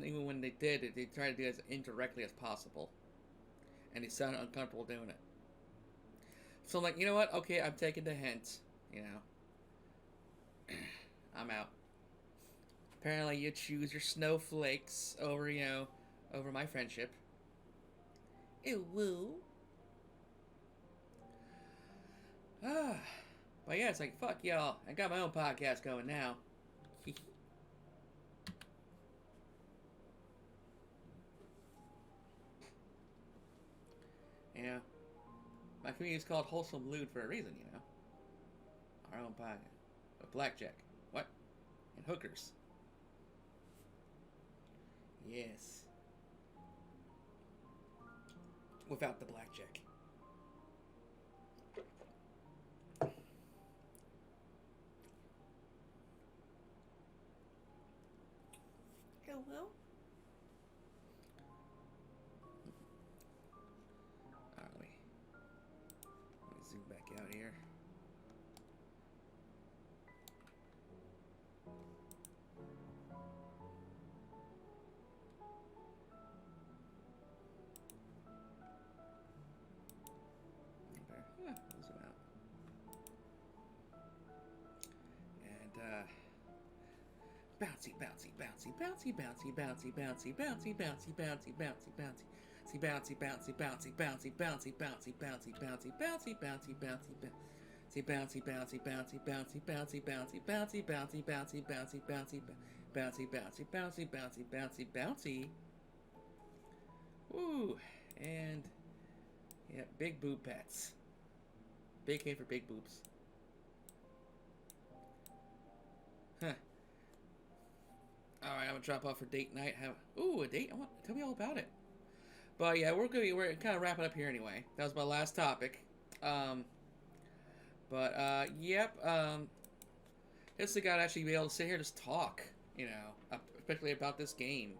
even when they did, they tried to do it as indirectly as possible, and they sounded uncomfortable doing it. So I'm like, you know what? Okay, I'm taking the hint. I'm out. Apparently, you choose your snowflakes over over my friendship. Ew woo. But yeah, it's like, fuck y'all. I got my own podcast going now. My community is called Wholesome Lewd for a reason, Our own podcast. With blackjack. What? And hookers. Yes. Without the blackjack. well. Let me zoom back out here. Zoom out. And bouncy, bouncy, bouncy, bouncy, bouncy, bouncy, bouncy, bouncy, bouncy, bouncy, bouncy, bouncy. See bouncy, bouncy, bouncy, bouncy, bouncy, bouncy, bouncy, bouncy, bouncy, bouncy, bouncy, see bouncy, bouncy, bouncy, bouncy, bouncy, bouncy, bouncy, bouncy, bouncy, bouncy, bouncy, bouncy, bouncy, bouncy, bouncy, bouncy, bouncy. Woo! And yeah, big boob pets. Big K for big boobs. Huh. Alright, I'm gonna drop off for date night. Ooh, a date? Tell me all about it. But yeah, we're kind of wrapping up here anyway. That was my last topic. Yep. It's the guy to actually be able to sit here and just talk, you know, especially about this game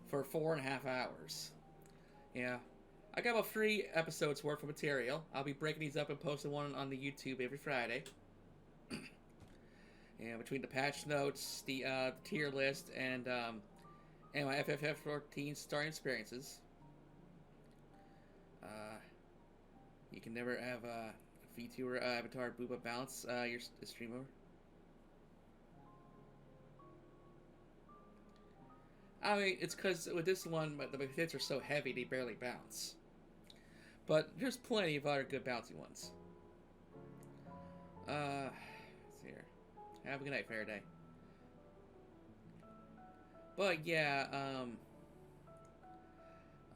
for 4.5 hours. Yeah. I got about 3 episodes worth of material. I'll be breaking these up and posting one on the YouTube every Friday. Yeah, between the patch notes, the tier list, and my FFF14 starting experiences. You can never have a VTuber avatar boob up balance your stream over. I mean, it's because with this one, the hits are so heavy they barely bounce. But there's plenty of other good bouncy ones. Let's see here. Have a good night, Faraday. But yeah,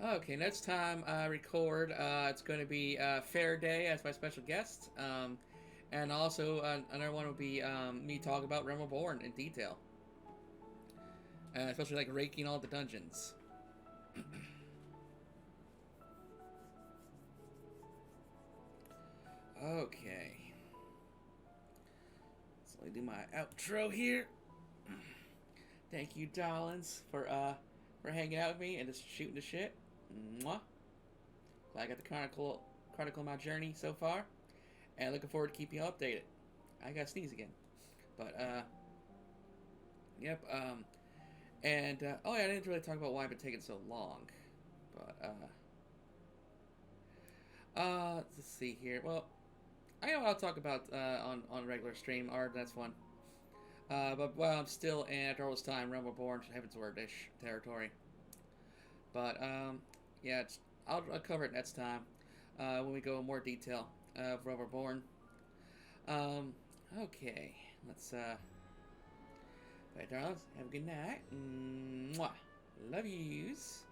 okay, next time I record, it's going to be Faraday as my special guest. And also, another one will be me talking about Realm Reborn in detail. Especially like raking all the dungeons. Okay. So let me do my outro here. Thank you, darlings, for hanging out with me and just shooting the shit. Mwah. Glad I got to chronicle my journey so far, and looking forward to keeping you updated. I gotta sneeze again, but yep. And oh yeah, I didn't really talk about why I've been taking so long, but let's see here. Well, I know I'll talk about on regular stream, or that's fun. But while I'm still in after all this time, Realm Reborn, Heaven's Word-ish territory. But yeah, I'll cover it next time when we go in more detail of Realm Reborn. Okay, let's bye, darlings. Have a good night. Mwah. Love yous.